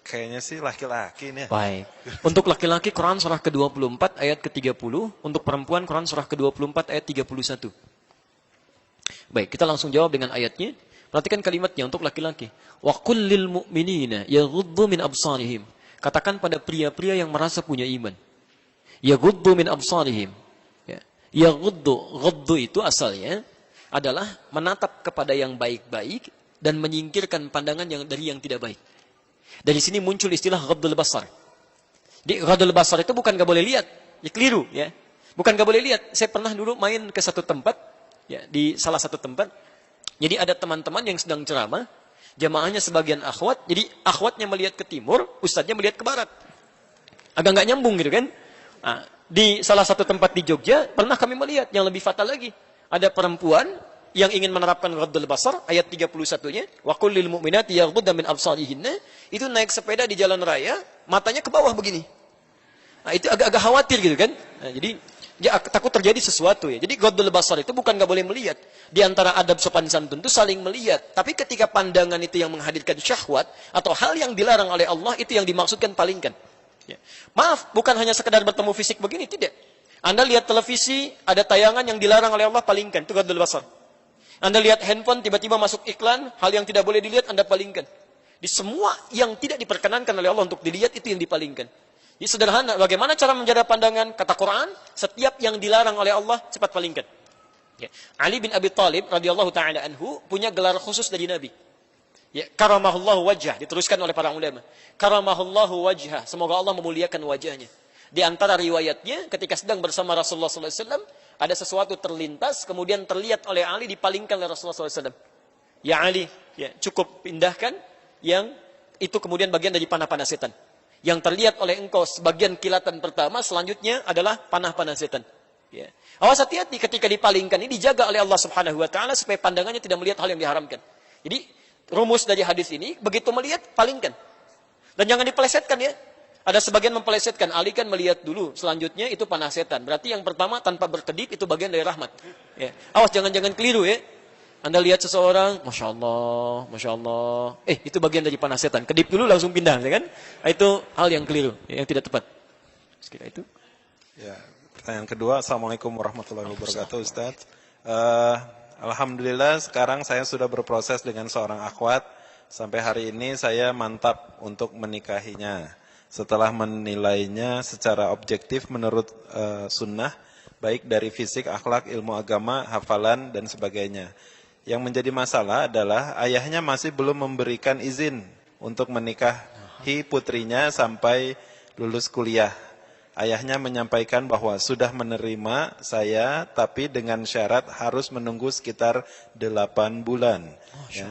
Kayaknya sih laki-laki nih. Baik. Untuk laki-laki Quran surah ke-24 ayat ke-30. Untuk perempuan Quran surah ke-24 ayat 31. Baik, kita langsung jawab dengan ayatnya. Perhatikan kalimatnya untuk laki-laki. Wa qul lil mu'minina yaghuddu min absarihim. Katakan pada pria-pria yang merasa punya iman. Yaghuddu min absarihim. Ya. Yaghuddu, ghaddu itu asalnya adalah menatap kepada yang baik-baik dan menyingkirkan pandangan dari yang tidak baik. Dari sini muncul istilah ghaddul basar. Di ghaddul basar itu bukan gak boleh lihat, ya keliru ya. Bukan gak boleh lihat. Saya pernah dulu main ke satu tempat, ya di salah satu tempat. Jadi ada teman-teman yang sedang ceramah, jamaahnya sebagian akhwat. Jadi akhwatnya melihat ke timur, ustadznya melihat ke barat. Agak nggak nyambung gitu kan? Nah, di salah satu tempat di Jogja pernah kami melihat yang lebih fatal lagi. Ada perempuan yang ingin menerapkan ghaddul basar, ayat 31-nya, wa qul lil mu'minati yaghdudna min absarihinna, itu naik sepeda di jalan raya, matanya ke bawah begini. Nah, itu agak-agak khawatir gitu kan. Nah, jadi ya, takut terjadi sesuatu ya. Jadi ghaddul basar itu bukan gak boleh melihat. Di antara adab sopan santun itu saling melihat. Tapi ketika pandangan itu yang menghadirkan syahwat atau hal yang dilarang oleh Allah, itu yang dimaksudkan palingkan. Ya. Maaf, bukan hanya sekedar bertemu fisik begini, tidak. Anda lihat televisi, ada tayangan yang dilarang oleh Allah, palingkan. Itu ghaddul basar. Anda lihat handphone, tiba-tiba masuk iklan, hal yang tidak boleh dilihat, Anda palingkan. Di semua yang tidak diperkenankan oleh Allah untuk dilihat, itu yang dipalingkan. Jadi sederhana, bagaimana cara menjaga pandangan? Kata Quran, setiap yang dilarang oleh Allah, cepat palingkan. Ya. Ali bin Abi Thalib, radhiyallahu ta'ala anhu, punya gelar khusus dari Nabi. Ya, karamahullahu wajah, diteruskan oleh para ulama. Karamahullahu wajah, semoga Allah memuliakan wajahnya. Di antara riwayatnya, ketika sedang bersama Rasulullah SAW, ada sesuatu terlintas, kemudian terlihat oleh Ali, dipalingkan oleh Rasulullah SAW. Ya Ali, ya, cukup pindahkan, yang itu kemudian bagian dari panah-panah setan. Yang terlihat oleh engkau sebagian kilatan pertama, selanjutnya adalah panah-panah setan. Ya. Awas hati-hati ketika dipalingkan, ini dijaga oleh Allah Subhanahu Wa Taala supaya pandangannya tidak melihat hal yang diharamkan. Jadi rumus dari hadis ini, begitu melihat, palingkan. Dan jangan dipelesetkan ya. Ada sebagian mempelesetkan, Ali kan melihat dulu, selanjutnya itu panah setan. Berarti yang pertama tanpa berkedip itu bagian dari rahmat. Ya. Awas jangan-jangan keliru ya. Anda lihat seseorang, Masya Allah, Masya Allah. Itu bagian dari panah setan. Kedip dulu langsung pindah, ya kan? Itu hal yang keliru, yang tidak tepat. Sekira itu. Ya, pertanyaan kedua, Assalamualaikum warahmatullahi wabarakatuh, Ustaz. Alhamdulillah sekarang saya sudah berproses dengan seorang akhwat. Sampai hari ini saya mantap untuk menikahinya. Setelah menilainya secara objektif menurut sunnah, baik dari fisik, akhlak, ilmu agama, hafalan, dan sebagainya. Yang menjadi masalah adalah ayahnya masih belum memberikan izin untuk menikahi putrinya sampai lulus kuliah. Ayahnya menyampaikan bahwa sudah menerima saya, tapi dengan syarat harus menunggu sekitar 8 bulan. Ya.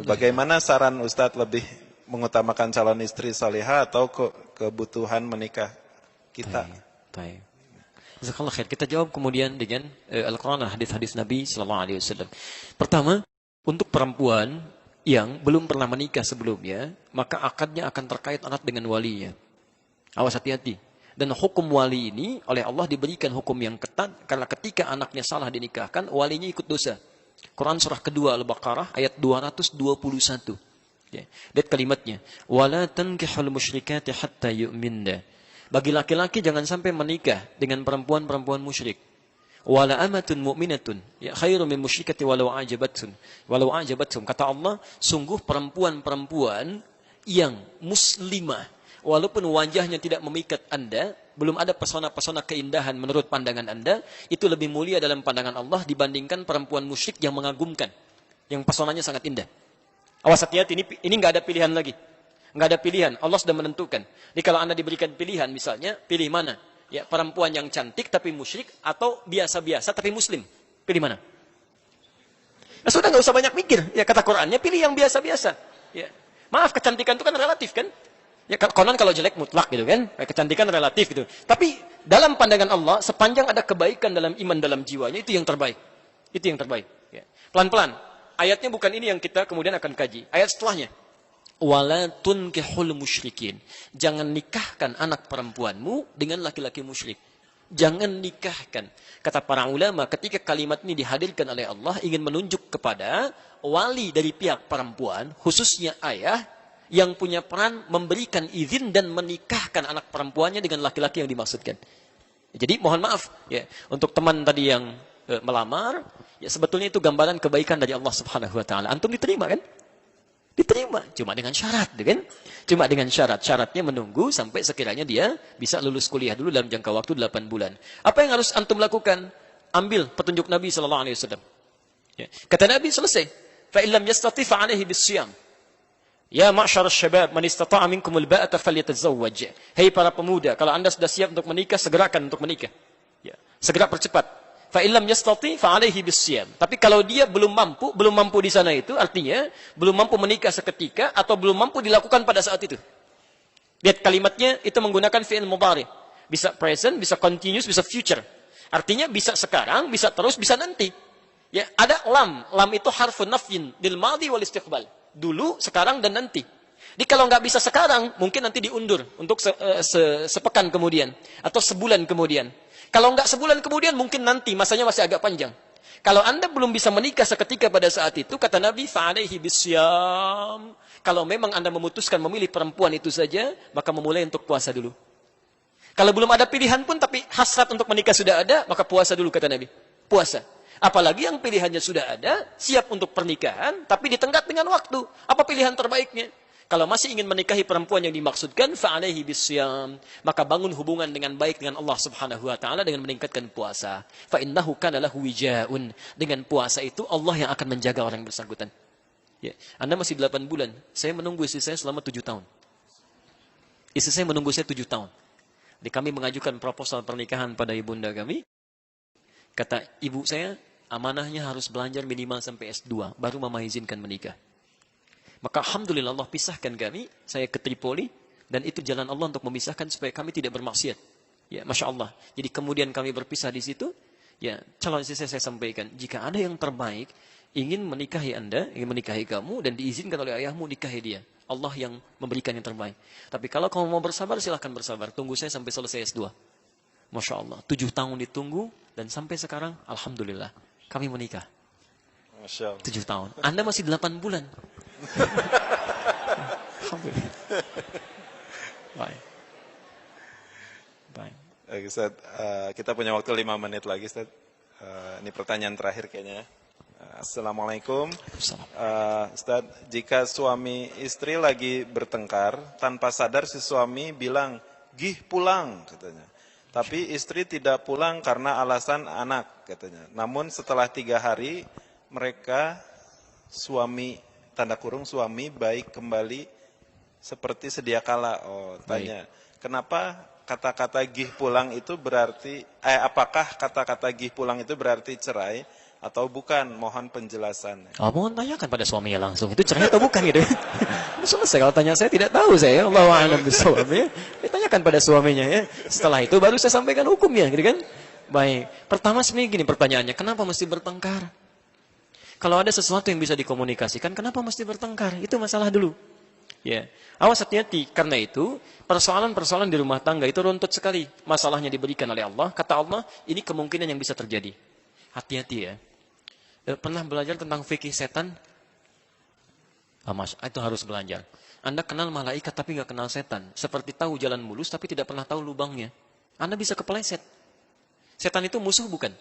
Bagaimana saran Ustadz, lebih mengutamakan calon istri salihah atau kebutuhan menikah kita? Baik. Jazakallah khair. Kita jawab kemudian dengan Al-Quran dan hadis-hadis Nabi SAW. Pertama, untuk perempuan yang belum pernah menikah sebelumnya, maka akadnya akan terkait erat dengan walinya. Awas hati-hati. Dan hukum wali ini oleh Allah diberikan hukum yang ketat, karena ketika anaknya salah dinikahkan, walinya ikut dosa. Quran surah kedua Al-Baqarah ayat 221. Ya. Lihat kalimatnya. Wala tankihul musyrikati hatta yu'minna. Bagi laki-laki jangan sampai menikah dengan perempuan-perempuan musyrik. Wala amatun mu'minatun ya khairu min musyrikati walau ajabatkum. Kata Allah, sungguh perempuan-perempuan yang muslimah, walaupun wajahnya tidak memikat Anda, belum ada pesona-pesona keindahan menurut pandangan Anda, itu lebih mulia dalam pandangan Allah dibandingkan perempuan musyrik yang mengagumkan, yang pesonanya sangat indah. Awas hati-hati, ini nggak ada pilihan lagi. Nggak ada pilihan, Allah sudah menentukan. Jadi kalau Anda diberikan pilihan, misalnya, pilih mana? Ya, perempuan yang cantik tapi musyrik, atau biasa-biasa tapi muslim. Pilih mana? Nah, sudah nggak usah banyak mikir. Ya, kata Qurannya, pilih yang biasa-biasa. Ya. Maaf, kecantikan itu kan relatif kan? Ya konon kalau jelek mutlak gitu kan. Kecantikan relatif gitu. Tapi dalam pandangan Allah, sepanjang ada kebaikan dalam iman dalam jiwanya, itu yang terbaik. Itu yang terbaik. Ya. Pelan-pelan. Ayatnya bukan ini yang kita kemudian akan kaji. Ayat setelahnya. Wala tunkihul musyrikin. Jangan nikahkan anak perempuanmu dengan laki-laki musyrik. Jangan nikahkan. Kata para ulama, ketika kalimat ini dihadirkan oleh Allah, ingin menunjuk kepada wali dari pihak perempuan, khususnya ayah, yang punya peran memberikan izin dan menikahkan anak perempuannya dengan laki-laki yang dimaksudkan. Jadi mohon maaf ya untuk teman tadi yang melamar, ya sebetulnya itu gambaran kebaikan dari Allah Subhanahu wa taala. Antum diterima kan? Diterima, cuma dengan syarat, kan? Cuma dengan syarat. Syaratnya menunggu sampai sekiranya dia bisa lulus kuliah dulu dalam jangka waktu 8 bulan. Apa yang harus antum lakukan? Ambil petunjuk Nabi sallallahu alaihi wasallam. Ya. Kata Nabi selesai. Fa illam yastati fa alaihi bisyam. Ya ma'syar syabab, man istata'a minkumul ba'ata falyatazawwaj. Hei para pemuda, kalau Anda sudah siap untuk menikah, segerakan untuk menikah. Ya, segera percepat. Fa illam yastati fa alaihi bisyam. Tapi kalau dia belum mampu di sana itu artinya belum mampu menikah seketika atau belum mampu dilakukan pada saat itu. Lihat kalimatnya itu menggunakan fi'il mudhari. Bisa present, bisa continuous, bisa future. Artinya bisa sekarang, bisa terus, bisa nanti. Ya, ada lam. Lam itu harfun nafyin lil madhi wal istiqbal. Dulu, sekarang, dan nanti. Jadi kalau nggak bisa sekarang, mungkin nanti diundur untuk sepekan kemudian. Atau sebulan kemudian. Kalau nggak sebulan kemudian, mungkin nanti, masanya masih agak panjang. Kalau Anda belum bisa menikah seketika pada saat itu, kata Nabi, fa'alaihi bisyam. Kalau memang Anda memutuskan memilih perempuan itu saja, maka memulai untuk puasa dulu. Kalau belum ada pilihan pun, tapi hasrat untuk menikah sudah ada, maka puasa dulu, kata Nabi. Puasa. Apalagi yang pilihannya sudah ada, siap untuk pernikahan, tapi ditenggat dengan waktu. Apa pilihan terbaiknya? Kalau masih ingin menikahi perempuan yang dimaksudkan, fa'alaihi bisyam. Maka bangun hubungan dengan baik dengan Allah Subhanahu wa taala dengan meningkatkan puasa. Fa innahu kana lahu wijaun. Dengan puasa itu Allah yang akan menjaga orang yang bersangkutan. Ya, Anda masih 8 bulan. Saya menunggu istri saya selama 7 tahun. Istri saya menunggu saya 7 tahun. Jadi kami mengajukan proposal pernikahan pada ibunda kami. Kata ibu saya, amanahnya harus belajar minimal sampai S2, baru mama izinkan menikah. Maka alhamdulillah Allah pisahkan kami, saya ke Tripoli, dan itu jalan Allah untuk memisahkan supaya kami tidak bermaksiat. Ya, Masya Allah. Jadi kemudian kami berpisah di situ, ya calon istri saya sampaikan, jika ada yang terbaik, ingin menikahi Anda, ingin menikahi kamu, dan diizinkan oleh ayahmu nikahi dia. Allah yang memberikan yang terbaik. Tapi kalau kamu mau bersabar, silahkan bersabar. Tunggu saya sampai selesai S2. Masya Allah. 7 tahun ditunggu, dan sampai sekarang, alhamdulillah, kami menikah. Masya Allah. 7 tahun. Anda masih 8 bulan. Alhamdulillah. Baik. Baik. Oke, Ustaz, kita punya waktu 5 menit lagi, Ustaz. Ini pertanyaan terakhir kayaknya. Assalamualaikum. Ustaz, jika suami istri lagi bertengkar, tanpa sadar si suami bilang, "Gih pulang," katanya. Tapi istri tidak pulang karena alasan anak, katanya. Namun setelah 3 hari, mereka suami, tanda kurung suami, baik kembali seperti sedia kala. Oh, tanya, kenapa kata-kata gih pulang itu berarti, apakah kata-kata gih pulang itu berarti cerai atau bukan? Mohon penjelasan. Oh, mohon tanyakan pada suaminya langsung. Itu cerai atau bukan gitu. Selesai. Kalau tanya saya tidak tahu saya. Allahu a'lam bishawab ya. Tanyakan pada suaminya ya. Setelah itu baru saya sampaikan hukumnya gitu kan. Baik. Pertama sebenarnya gini pertanyaannya, kenapa mesti bertengkar? Kalau ada sesuatu yang bisa dikomunikasikan, kenapa mesti bertengkar? Itu masalah dulu. Ya. Awas hati-hati. Karena itu, persoalan-persoalan di rumah tangga itu runtut sekali. Masalahnya diberikan oleh Allah. Kata Allah, ini kemungkinan yang bisa terjadi. Hati-hati ya. Pernah belajar tentang fikih setan? Mas, itu harus belajar. Anda kenal malaikat tapi nggak kenal setan. Seperti tahu jalan mulus tapi tidak pernah tahu lubangnya. Anda bisa kepleset. Setan itu musuh bukan?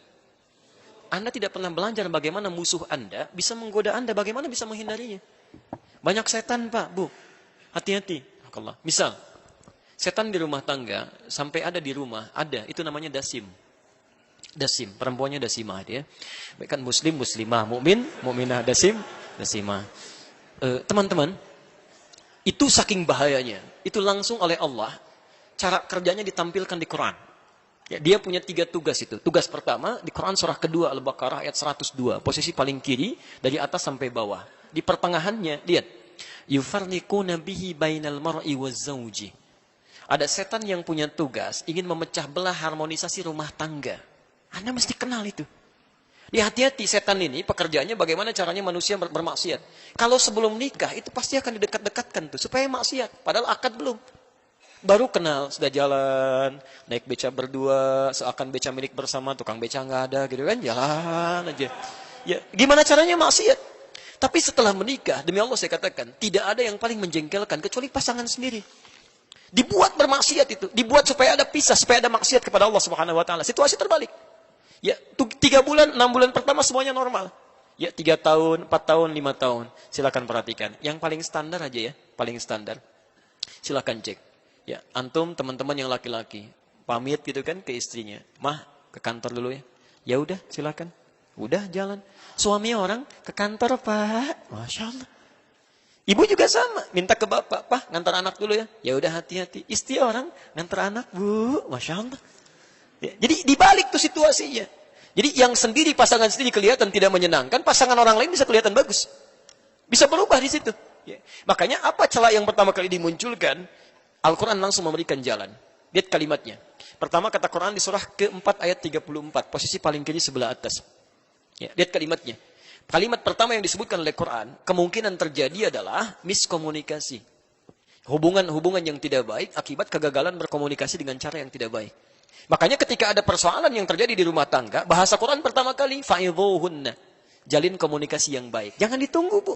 Anda tidak pernah belajar bagaimana musuh Anda bisa menggoda Anda, bagaimana bisa menghindarinya. Banyak setan Pak, Bu. Hati-hati. Misal, setan di rumah tangga, sampai ada di rumah, ada, itu namanya dasim. Dasim, perempuannya dasimah dia. Kan muslim, muslimah, mukmin, mukminah, dasim, dasimah. Teman-teman, itu saking bahayanya. Itu langsung oleh Allah, cara kerjanya ditampilkan di Quran. Ya, dia punya 3 tugas itu. Tugas pertama, di Quran surah kedua, Al-Baqarah ayat 102. Posisi paling kiri, dari atas sampai bawah. Di pertengahannya, lihat. Yufarriquna bihi bainal mar'i waz-zawji. Ada setan yang punya tugas ingin memecah belah harmonisasi rumah tangga. Anda mesti kenal itu. Hati-hati, setan ini pekerjaannya bagaimana caranya manusia bermaksiat. Kalau sebelum nikah itu pasti akan didekat-dekatkan tuh supaya maksiat, padahal akad belum. Baru kenal, sudah jalan, naik beca berdua, seakan beca milik bersama, tukang beca nggak ada gitu kan, jalan aja. Ya, gimana caranya maksiat? Tapi setelah menikah, demi Allah saya katakan, tidak ada yang paling menjengkelkan kecuali pasangan sendiri. Dibuat bermaksiat itu, dibuat supaya ada pisah, supaya ada maksiat kepada Allah Subhanahu wa taala. Situasi terbalik. Ya, 3 bulan, 6 bulan pertama semuanya normal. Ya, 3 tahun, 4 tahun, 5 tahun. Silakan perhatikan. Yang paling standar aja ya, paling standar. Silakan cek. Ya, antum teman-teman yang laki-laki pamit gitu kan ke istrinya. Mah, ke kantor dulu ya. Ya udah, silakan. Udah jalan. Suami orang ke kantor, Pak. Masya Allah. Ibu juga sama, minta ke bapak, Pak, ngantar anak dulu ya. Ya udah hati-hati. Istri orang ngantar anak, Bu. Masya Allah. Ya, jadi dibalik tuh situasinya. Jadi yang sendiri, pasangan sendiri kelihatan tidak menyenangkan, pasangan orang lain bisa kelihatan bagus. Bisa berubah di situ. Ya. Makanya apa celah yang pertama kali dimunculkan? Al-Quran langsung memberikan jalan. Lihat kalimatnya. Pertama kata Quran di surah ke-4 ayat 34. Posisi paling kiri sebelah atas. Ya, lihat kalimatnya. Kalimat pertama yang disebutkan oleh Quran, kemungkinan terjadi adalah miskomunikasi. Hubungan-hubungan yang tidak baik akibat kegagalan berkomunikasi dengan cara yang tidak baik. Makanya ketika ada persoalan yang terjadi di rumah tangga, bahasa Quran pertama kali, fa'idhuhunna. Jalin komunikasi yang baik. Jangan ditunggu, Bu.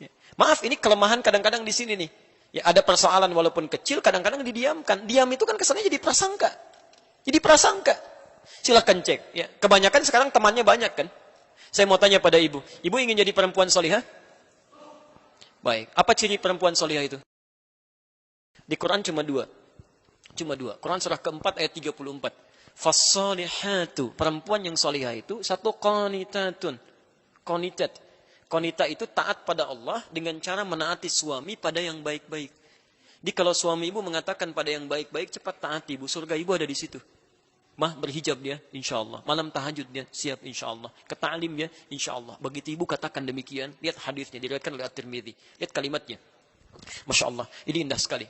Ya. Maaf, ini kelemahan kadang-kadang di sini nih. Ya, ada persoalan walaupun kecil, kadang-kadang didiamkan. Diam itu kan kesannya jadi prasangka. Jadi prasangka. Silakan cek. Ya. Kebanyakan sekarang temannya banyak kan. Saya mau tanya pada ibu. Ibu ingin jadi perempuan solihah? Baik. Apa ciri perempuan solihah itu? Di Quran cuma 2. Cuma 2. Quran surah ke-4 ayat 34. Fassolihatu. Perempuan yang solihah itu satu qanitatun. Qanitat. Qanita itu taat pada Allah dengan cara menaati suami pada yang baik-baik. Jadi kalau suami ibu mengatakan pada yang baik-baik, cepat taati ibu. Surga ibu ada di situ. Mah berhijab dia, insya Allah. Malam tahajud dia, siap insya Allah. Keta'lim dia, insya Allah. Begitu ibu katakan demikian, lihat hadisnya, diriwayatkan oleh At-Tirmidzi. Lihat kalimatnya. Masya Allah, ini indah sekali.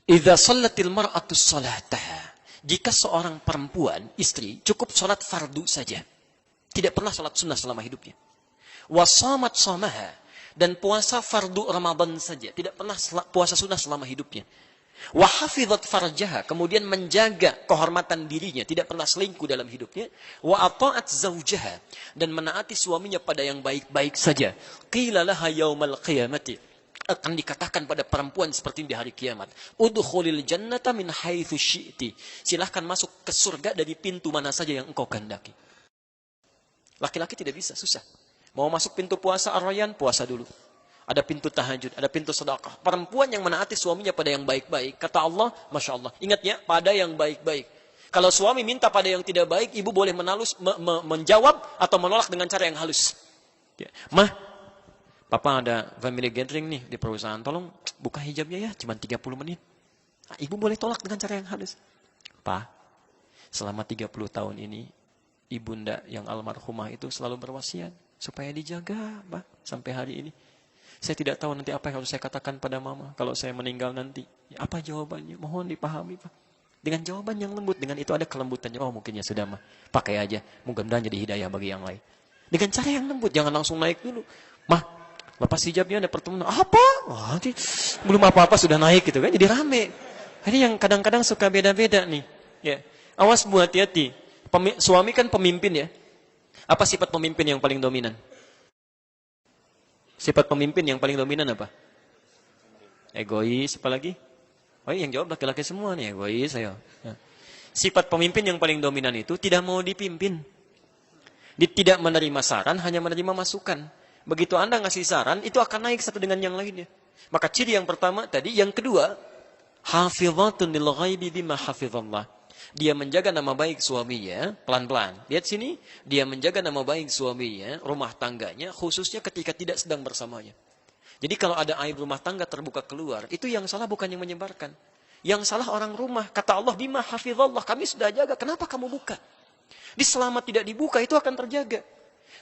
Idza shallatil mar'atu sholataha. Jika seorang perempuan, istri, cukup sholat fardu saja. Tidak pernah sholat sunnah selama hidupnya. Wa shamat shamaha. Dan puasa fardu Ramadan saja. Tidak pernah puasa sunnah selama hidupnya. Wa hafizat farjaha. Kemudian menjaga kehormatan dirinya. Tidak pernah selingkuh dalam hidupnya. Wa ata'at zawjaha. Dan menaati suaminya pada yang baik-baik saja. Qila laha yaumal qiyamati. Akan dikatakan pada perempuan seperti ini di hari kiamat. Udkhulil jannata min haitsu syi'ti. Silahkan masuk ke surga dari pintu mana saja yang engkau kehendaki. Laki-laki tidak bisa, susah. Mau masuk pintu puasa Ar-Rayyan, puasa dulu. Ada pintu tahajud, ada pintu sedekah. Perempuan yang menaati suaminya pada yang baik-baik. Kata Allah, Masya Allah. Ingat ya, pada yang baik-baik. Kalau suami minta pada yang tidak baik, ibu boleh menjawab atau menolak dengan cara yang halus. Ya. Mah, Papa ada family gathering nih di perusahaan. Tolong buka hijabnya ya, cuma 30 menit. Nah, ibu boleh tolak dengan cara yang halus. Pak, selama 30 tahun ini, ibunda yang almarhumah itu selalu berwasiat supaya dijaga, Pak, sampai hari ini. Saya tidak tahu nanti apa yang harus saya katakan pada mama kalau saya meninggal nanti. Ya, apa jawabannya? Mohon dipahami, Pak. Dengan jawaban yang lembut, dengan itu ada kelembutannya. Oh, mungkin ya sudah, mah. Pakai aja. Mudah-mudahan jadi hidayah bagi yang lain. Dengan cara yang lembut, jangan langsung naik dulu. Mah, lepas hijabnya ada pertemuan. Apa? Wah, belum apa-apa sudah naik gitu kan. Jadi rame. Ini yang kadang-kadang suka beda-beda nih. Ya. Awas Bu, hati-hati. Suami kan pemimpin ya. Apa sifat pemimpin yang paling dominan? Sifat pemimpin yang paling dominan apa? Egois, apa lagi? Oh, yang jawab laki-laki semua nih, egois ayo. Ya. Sifat pemimpin yang paling dominan itu tidak mau dipimpin. Tidak menerima saran, hanya menerima masukan. Begitu Anda ngasih saran, itu akan naik satu dengan yang lainnya. Maka ciri yang pertama tadi, yang kedua, hafizatun lil ghaibi bima hafizallah. Dia menjaga nama baik suaminya, pelan-pelan. Lihat sini, dia menjaga nama baik suaminya, rumah tangganya, khususnya ketika tidak sedang bersamanya. Jadi kalau ada aib rumah tangga terbuka keluar, itu yang salah bukan yang menyebarkan. Yang salah orang rumah. Kata Allah, bima hafizallah, kami sudah jaga, kenapa kamu buka? Di selama tidak dibuka, itu akan terjaga.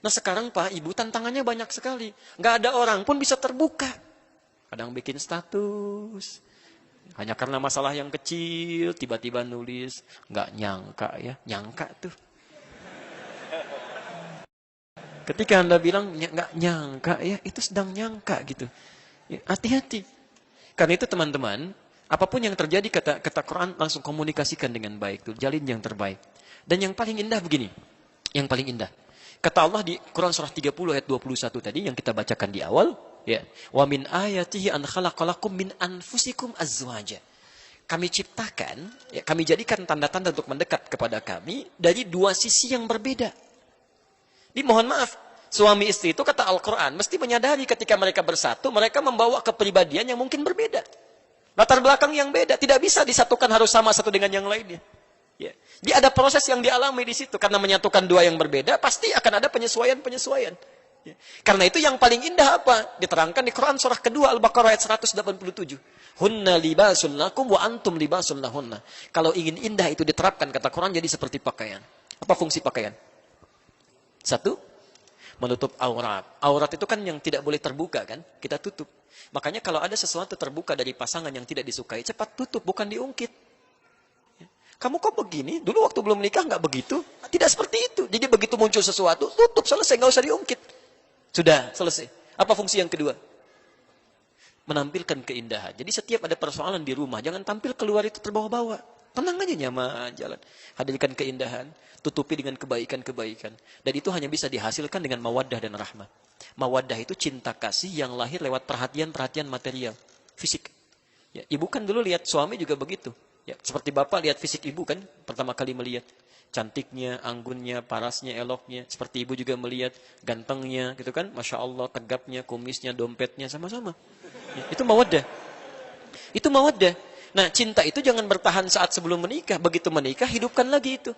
Nah sekarang Pak, Ibu tantangannya banyak sekali. Nggak ada orang pun bisa terbuka. Kadang bikin status. Hanya karena masalah yang kecil, tiba-tiba nulis. Nggak nyangka ya, nyangka tuh. Ketika Anda bilang nggak nyangka ya, itu sedang nyangka gitu. Ya, hati-hati. Karena itu teman-teman, apapun yang terjadi kata Quran langsung komunikasikan dengan baik tuh, jalin yang terbaik. Dan yang paling indah begini, yang paling indah. Kata Allah di Quran surah 30 ayat 21 tadi yang kita bacakan di awal, ya. Wa min ayatihi an khalaqalakum min anfusikum azwaja. Kami ciptakan, ya, kami jadikan tanda-tanda untuk mendekat kepada kami dari dua sisi yang berbeda. Mohon maaf, suami istri itu kata Al-Quran, mesti menyadari ketika mereka bersatu, mereka membawa kepribadian yang mungkin berbeda. Latar belakang yang beda, tidak bisa disatukan harus sama satu dengan yang lainnya. Ya. Dia ada proses yang dialami di situ, karena menyatukan dua yang berbeda, pasti akan ada penyesuaian-penyesuaian. Ya. Karena itu yang paling indah apa? Diterangkan di Quran surah kedua Al-Baqarah ayat 187. Hunna libasun lakum wa antum libasun lahunna. Kalau ingin indah itu diterapkan, kata Quran, jadi seperti pakaian. Apa fungsi pakaian? Satu, menutup aurat. Aurat itu kan yang tidak boleh terbuka kan? Kita tutup. Makanya kalau ada sesuatu terbuka dari pasangan yang tidak disukai, cepat tutup, bukan diungkit. Kamu kok begini? Dulu waktu belum menikah nggak begitu? Tidak seperti itu. Jadi begitu muncul sesuatu, tutup, selesai, nggak usah diungkit. Sudah, selesai. Apa fungsi yang kedua? Menampilkan keindahan. Jadi setiap ada persoalan di rumah, jangan tampil keluar itu terbawa-bawa. Tenang aja, nyaman jalan. Hadirkan keindahan, tutupi dengan kebaikan-kebaikan. Dan itu hanya bisa dihasilkan dengan mawaddah dan rahmah. Mawaddah itu cinta kasih yang lahir lewat perhatian-perhatian material, fisik. Ya, ibu kan dulu lihat suami juga begitu. Ya, seperti bapak lihat fisik ibu kan, pertama kali melihat cantiknya, anggunnya, parasnya, eloknya. Seperti ibu juga melihat gantengnya, gitu kan, masya Allah, tegapnya, kumisnya, dompetnya, sama-sama. Ya, itu mawaddah. Itu mawaddah. Nah, cinta itu jangan bertahan saat sebelum menikah. Begitu menikah, hidupkan lagi itu.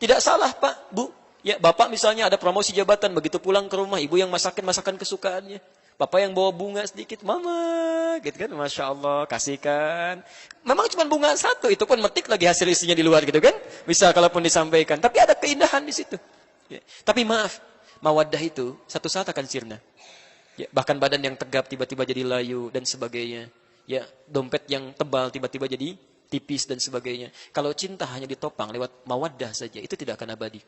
Tidak salah, Pak, Bu. Ya, Bapak misalnya ada promosi jabatan, begitu pulang ke rumah, ibu yang masakin masakan kesukaannya. Bapak yang bawa bunga sedikit, Mama, gitu kan, Masya Allah, kasihkan. Memang cuma bunga satu, itu pun metik lagi hasil isinya di luar, gitu kan. Bisa kalaupun disampaikan. Tapi ada keindahan di situ. Ya. Tapi maaf, mawaddah itu satu saat akan sirna. Ya, bahkan badan yang tegap tiba-tiba jadi layu dan sebagainya. Ya, dompet yang tebal tiba-tiba jadi tipis dan sebagainya. Kalau cinta hanya ditopang lewat mawaddah saja, itu tidak akan abadi.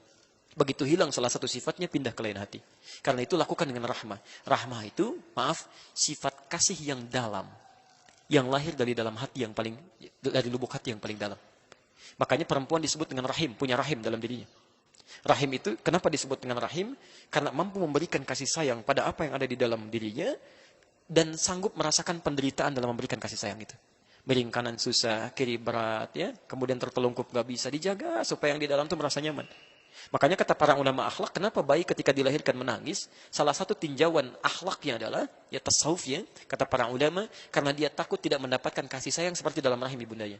Begitu hilang salah satu sifatnya, pindah ke lain hati. Karena itu lakukan dengan rahmah. Rahmah itu, maaf, sifat kasih yang dalam. Yang lahir dari dalam hati yang paling, dari lubuk hati yang paling dalam. Makanya perempuan disebut dengan rahim, punya rahim dalam dirinya. Rahim itu, kenapa disebut dengan rahim? Karena mampu memberikan kasih sayang pada apa yang ada di dalam dirinya, dan sanggup merasakan penderitaan dalam memberikan kasih sayang itu. Miring kanan susah, kiri berat, ya. Kemudian tertelungkup gak bisa, dijaga supaya yang di dalam itu merasa nyaman. Makanya kata para ulama akhlak, kenapa bayi ketika dilahirkan menangis? Salah satu tinjauan akhlaknya adalah, ya tasawuf ya, kata para ulama, karena dia takut tidak mendapatkan kasih sayang seperti dalam rahim ibundanya.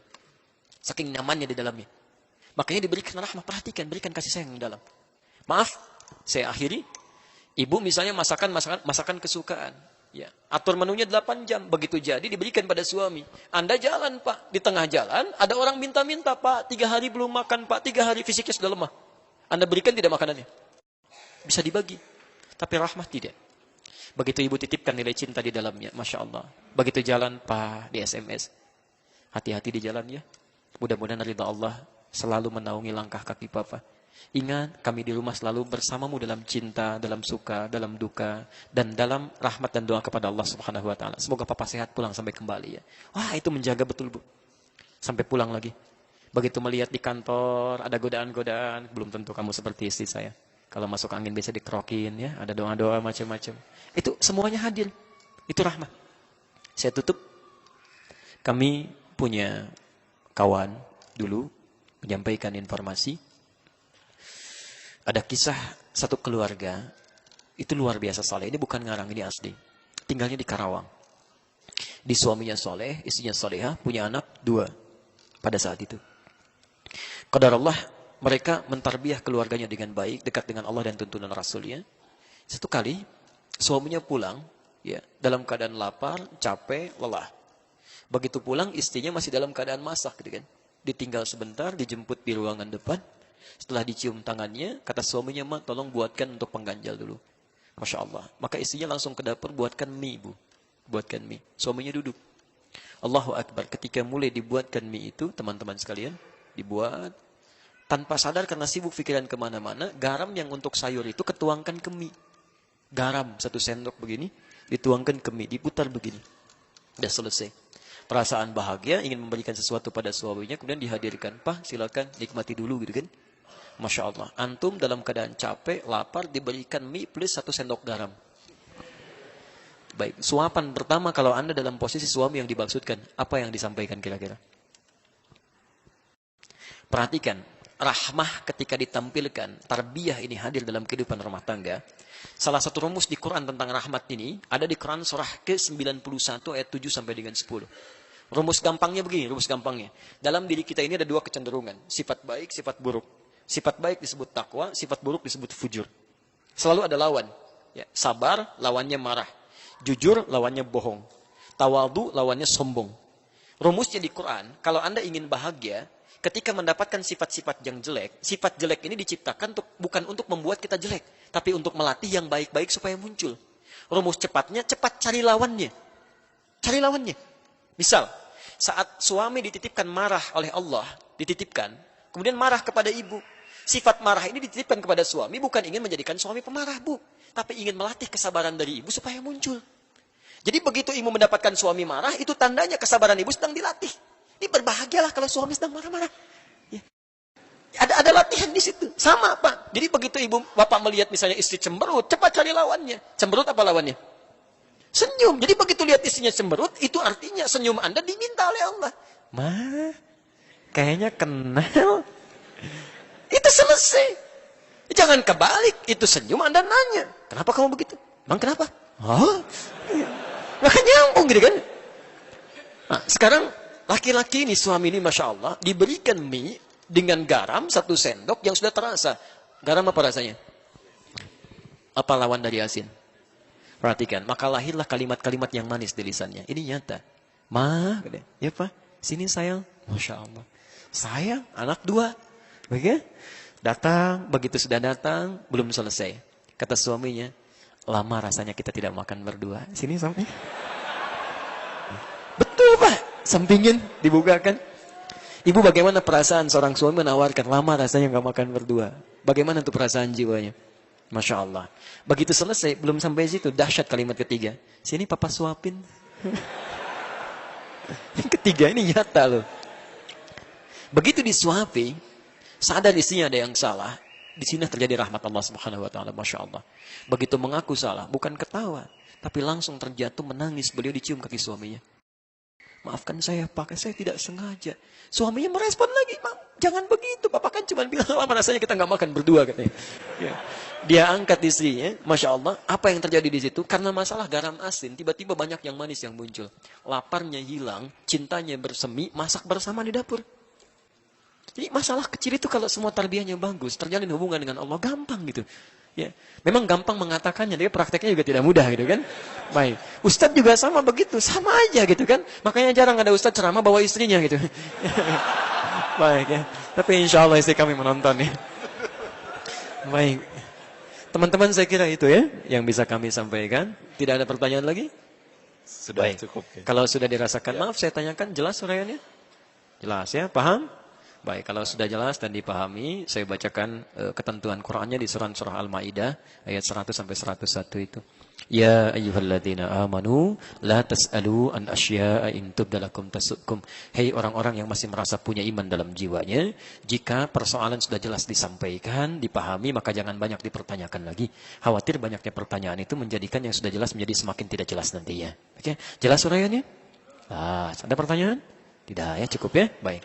Saking nyamannya di dalamnya. Makanya diberikan rahmah, perhatikan, berikan kasih sayang yang dalam. Maaf, saya akhiri. Ibu misalnya masakan kesukaan. Ya, atur menunya 8 jam, begitu jadi diberikan pada suami. Anda jalan, Pak, di tengah jalan ada orang minta-minta, Pak, 3 hari belum makan, Pak, 3 hari fisiknya sudah lemah. Anda berikan tidak makanannya? Bisa dibagi, tapi rahmah tidak. Begitu ibu titipkan nilai cinta di dalamnya, Masya Allah. Begitu jalan, Pak, di SMS. Hati-hati di jalan ya. Mudah-mudahan ridha Allah selalu menaungi langkah kaki Papa. Ingat, kami di rumah selalu bersamamu dalam cinta, dalam suka, dalam duka, dan dalam rahmat dan doa kepada Allah Subhanahu wa taala. Semoga Papa sehat pulang sampai kembali ya. Wah, itu menjaga betul, Bu. Sampai pulang lagi. Begitu melihat di kantor ada godaan-godaan, belum tentu kamu seperti istri saya. Kalau masuk angin bisa dikerokin ya, ada doa-doa macam-macam. Itu semuanya hadir. Itu rahmat. Saya tutup. Kami punya kawan dulu menyampaikan informasi. Ada kisah satu keluarga, itu luar biasa saleh. Ini bukan ngarang, ini asli. Tinggalnya di Karawang. Di suaminya soleh, istrinya soleha, punya anak 2 pada saat itu. Qadarullah, mereka mentarbiah keluarganya dengan baik, dekat dengan Allah dan tuntunan Rasulnya. Satu kali, suaminya pulang, ya, dalam keadaan lapar, capek, lelah. Begitu pulang, istrinya masih dalam keadaan masak, gitu kan. Ditinggal sebentar, dijemput di ruangan depan. Setelah dicium tangannya, kata suaminya, "Ma, tolong buatkan untuk pengganjal dulu." Masya Allah. Maka istrinya langsung ke dapur, buatkan mie, Bu. Buatkan mie. Suaminya duduk. Allahu Akbar. Ketika mulai dibuatkan mie itu, teman-teman sekalian, dibuat. Tanpa sadar karena sibuk pikiran kemana-mana, garam yang untuk sayur itu ketuangkan ke mie. Garam 1 sendok begini, dituangkan ke mie, diputar begini. Sudah selesai. Perasaan bahagia, ingin memberikan sesuatu pada suaminya, kemudian dihadirkan. "Pak, silakan nikmati dulu," gitu kan. Masya Allah. Antum dalam keadaan capek, lapar, diberikan mie plus 1 sendok garam. Baik, suapan pertama kalau Anda dalam posisi suami yang dimaksudkan, apa yang disampaikan kira-kira? Perhatikan. Rahmah ketika ditampilkan, tarbiyah ini hadir dalam kehidupan rumah tangga. Salah satu rumus di Quran tentang rahmat ini ada di Quran surah ke-91 ayat 7 sampai dengan 10. Rumus gampangnya begini, rumus gampangnya. Dalam diri kita ini ada 2 kecenderungan, sifat baik, sifat buruk. Sifat baik disebut takwa, sifat buruk disebut fujur. Selalu ada lawan. Ya, sabar, lawannya marah. Jujur, lawannya bohong. Tawadhu, lawannya sombong. Rumusnya di Quran, kalau Anda ingin bahagia, ketika mendapatkan sifat-sifat yang jelek, sifat jelek ini diciptakan bukan untuk membuat kita jelek, tapi untuk melatih yang baik-baik supaya muncul. Rumus cepatnya, cepat cari lawannya. Cari lawannya. Misal, saat suami dititipkan marah oleh Allah, dititipkan, kemudian marah kepada ibu. Sifat marah ini dititipkan kepada suami, bukan ingin menjadikan suami pemarah, Bu. Tapi ingin melatih kesabaran dari ibu supaya muncul. Jadi begitu ibu mendapatkan suami marah, itu tandanya kesabaran ibu sedang dilatih. Ini berbahagialah kalau suami sedang marah-marah. Ya. Ada latihan di situ. Sama, Pak. Jadi begitu ibu bapak melihat misalnya istri cemberut, cepat cari lawannya. Cemberut apa lawannya? Senyum. Jadi begitu lihat istrinya cemberut, itu artinya senyum Anda diminta oleh Allah. Ma, kayaknya kenal. Itu selesai. Jangan kebalik. Itu senyum Anda nanya. Kenapa kamu begitu? Emang kenapa? Hah? Maka nyambung gitu kan. Nah, sekarang laki-laki ini, suami ini Masya Allah, diberikan mie dengan garam 1 sendok yang sudah terasa. Garam apa rasanya? Apa lawan dari asin? Perhatikan, maka lahirlah kalimat-kalimat yang manis di lisannya. Ini nyata. Ma, ya Pak, sini sayang. Masya Allah. Sayang, anak 2. Oke? Datang, begitu sudah datang, belum selesai. Kata suaminya, lama rasanya kita tidak makan berdua. Sini suami. Betul Pak. Sampingin, dibukakan. Ibu bagaimana perasaan seorang suami menawarkan, lama rasanya nggak makan berdua. Bagaimana tuh perasaan jiwanya? Masya Allah. Begitu selesai, belum sampai situ, dahsyat kalimat ketiga. Sini papa suapin. Ketiga ini nyata loh. Begitu disuapi, sadar istrinya ada yang salah. Di sini terjadi rahmat Allah Subhanahu wa taala, Masya Allah. Begitu mengaku salah, bukan ketawa, tapi langsung terjatuh menangis. Beliau dicium kaki suaminya. Maafkan saya Pak, saya tidak sengaja. Suaminya merespon lagi, jangan begitu. Bapak kan cuma bilang lama rasanya kita nggak makan berdua katanya. Ya. Dia angkat istrinya, Masya Allah. Apa yang terjadi di situ? Karena masalah garam asin, tiba-tiba banyak yang manis yang muncul. Laparnya hilang, cintanya bersemi, masak bersama di dapur. Jadi masalah kecil itu kalau semua tarbiyahnya bagus, terjalin hubungan dengan Allah, gampang gitu. Ya, memang gampang mengatakannya, tapi prakteknya juga tidak mudah gitu kan. Baik, Ustadz juga sama begitu, sama aja gitu kan. Makanya jarang ada Ustadz ceramah bawa istrinya gitu. Baik ya, tapi insya Allah istri kami menonton ya. Baik, teman-teman saya kira itu ya yang bisa kami sampaikan. Tidak ada pertanyaan lagi? Sudah Baik. cukup. Ya. Kalau sudah dirasakan, maaf saya tanyakan, jelas uraiannya? Jelas ya, paham? Baik, kalau sudah jelas dan dipahami, saya bacakan ketentuan Qur'annya di surah Al-Maidah ayat 100 sampai 101 itu. Ya ayyuhalladzina amanu la tas'alu an asya'a in tubdalakum tasukkum. Hei orang-orang yang masih merasa punya iman dalam jiwanya, jika persoalan sudah jelas disampaikan, dipahami, maka jangan banyak dipertanyakan lagi. Khawatir banyaknya pertanyaan itu menjadikan yang sudah jelas menjadi semakin tidak jelas nantinya. Oke, jelas uraiannya? Ada pertanyaan? Tidak ya, cukup ya? Baik.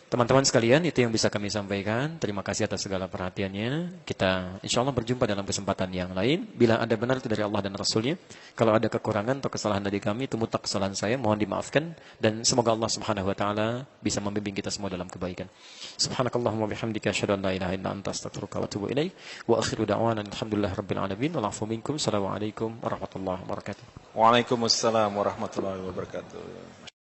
Teman-teman sekalian, itu yang bisa kami sampaikan. Terima kasih atas segala perhatiannya. Kita insya Allah berjumpa dalam kesempatan yang lain. Bila ada benar itu dari Allah dan Rasulnya. Kalau ada kekurangan atau kesalahan dari kami, itu mutlak kesalahan saya. Mohon dimaafkan. Dan semoga Allah Subhanahu Wa Taala bisa membimbing kita semua dalam kebaikan. Subhanakallahumma bihamdika asyhadu an la ilaha illa anta astaghfiruka wa atubu ilaik. Wa akhiru da'wana alhamdulillahi rabbil alamin. Wal 'afu minkum. Assalamualaikum warahmatullahi wabarakatuh. Waalaikumsalam warahmatullahi wabarakatuh.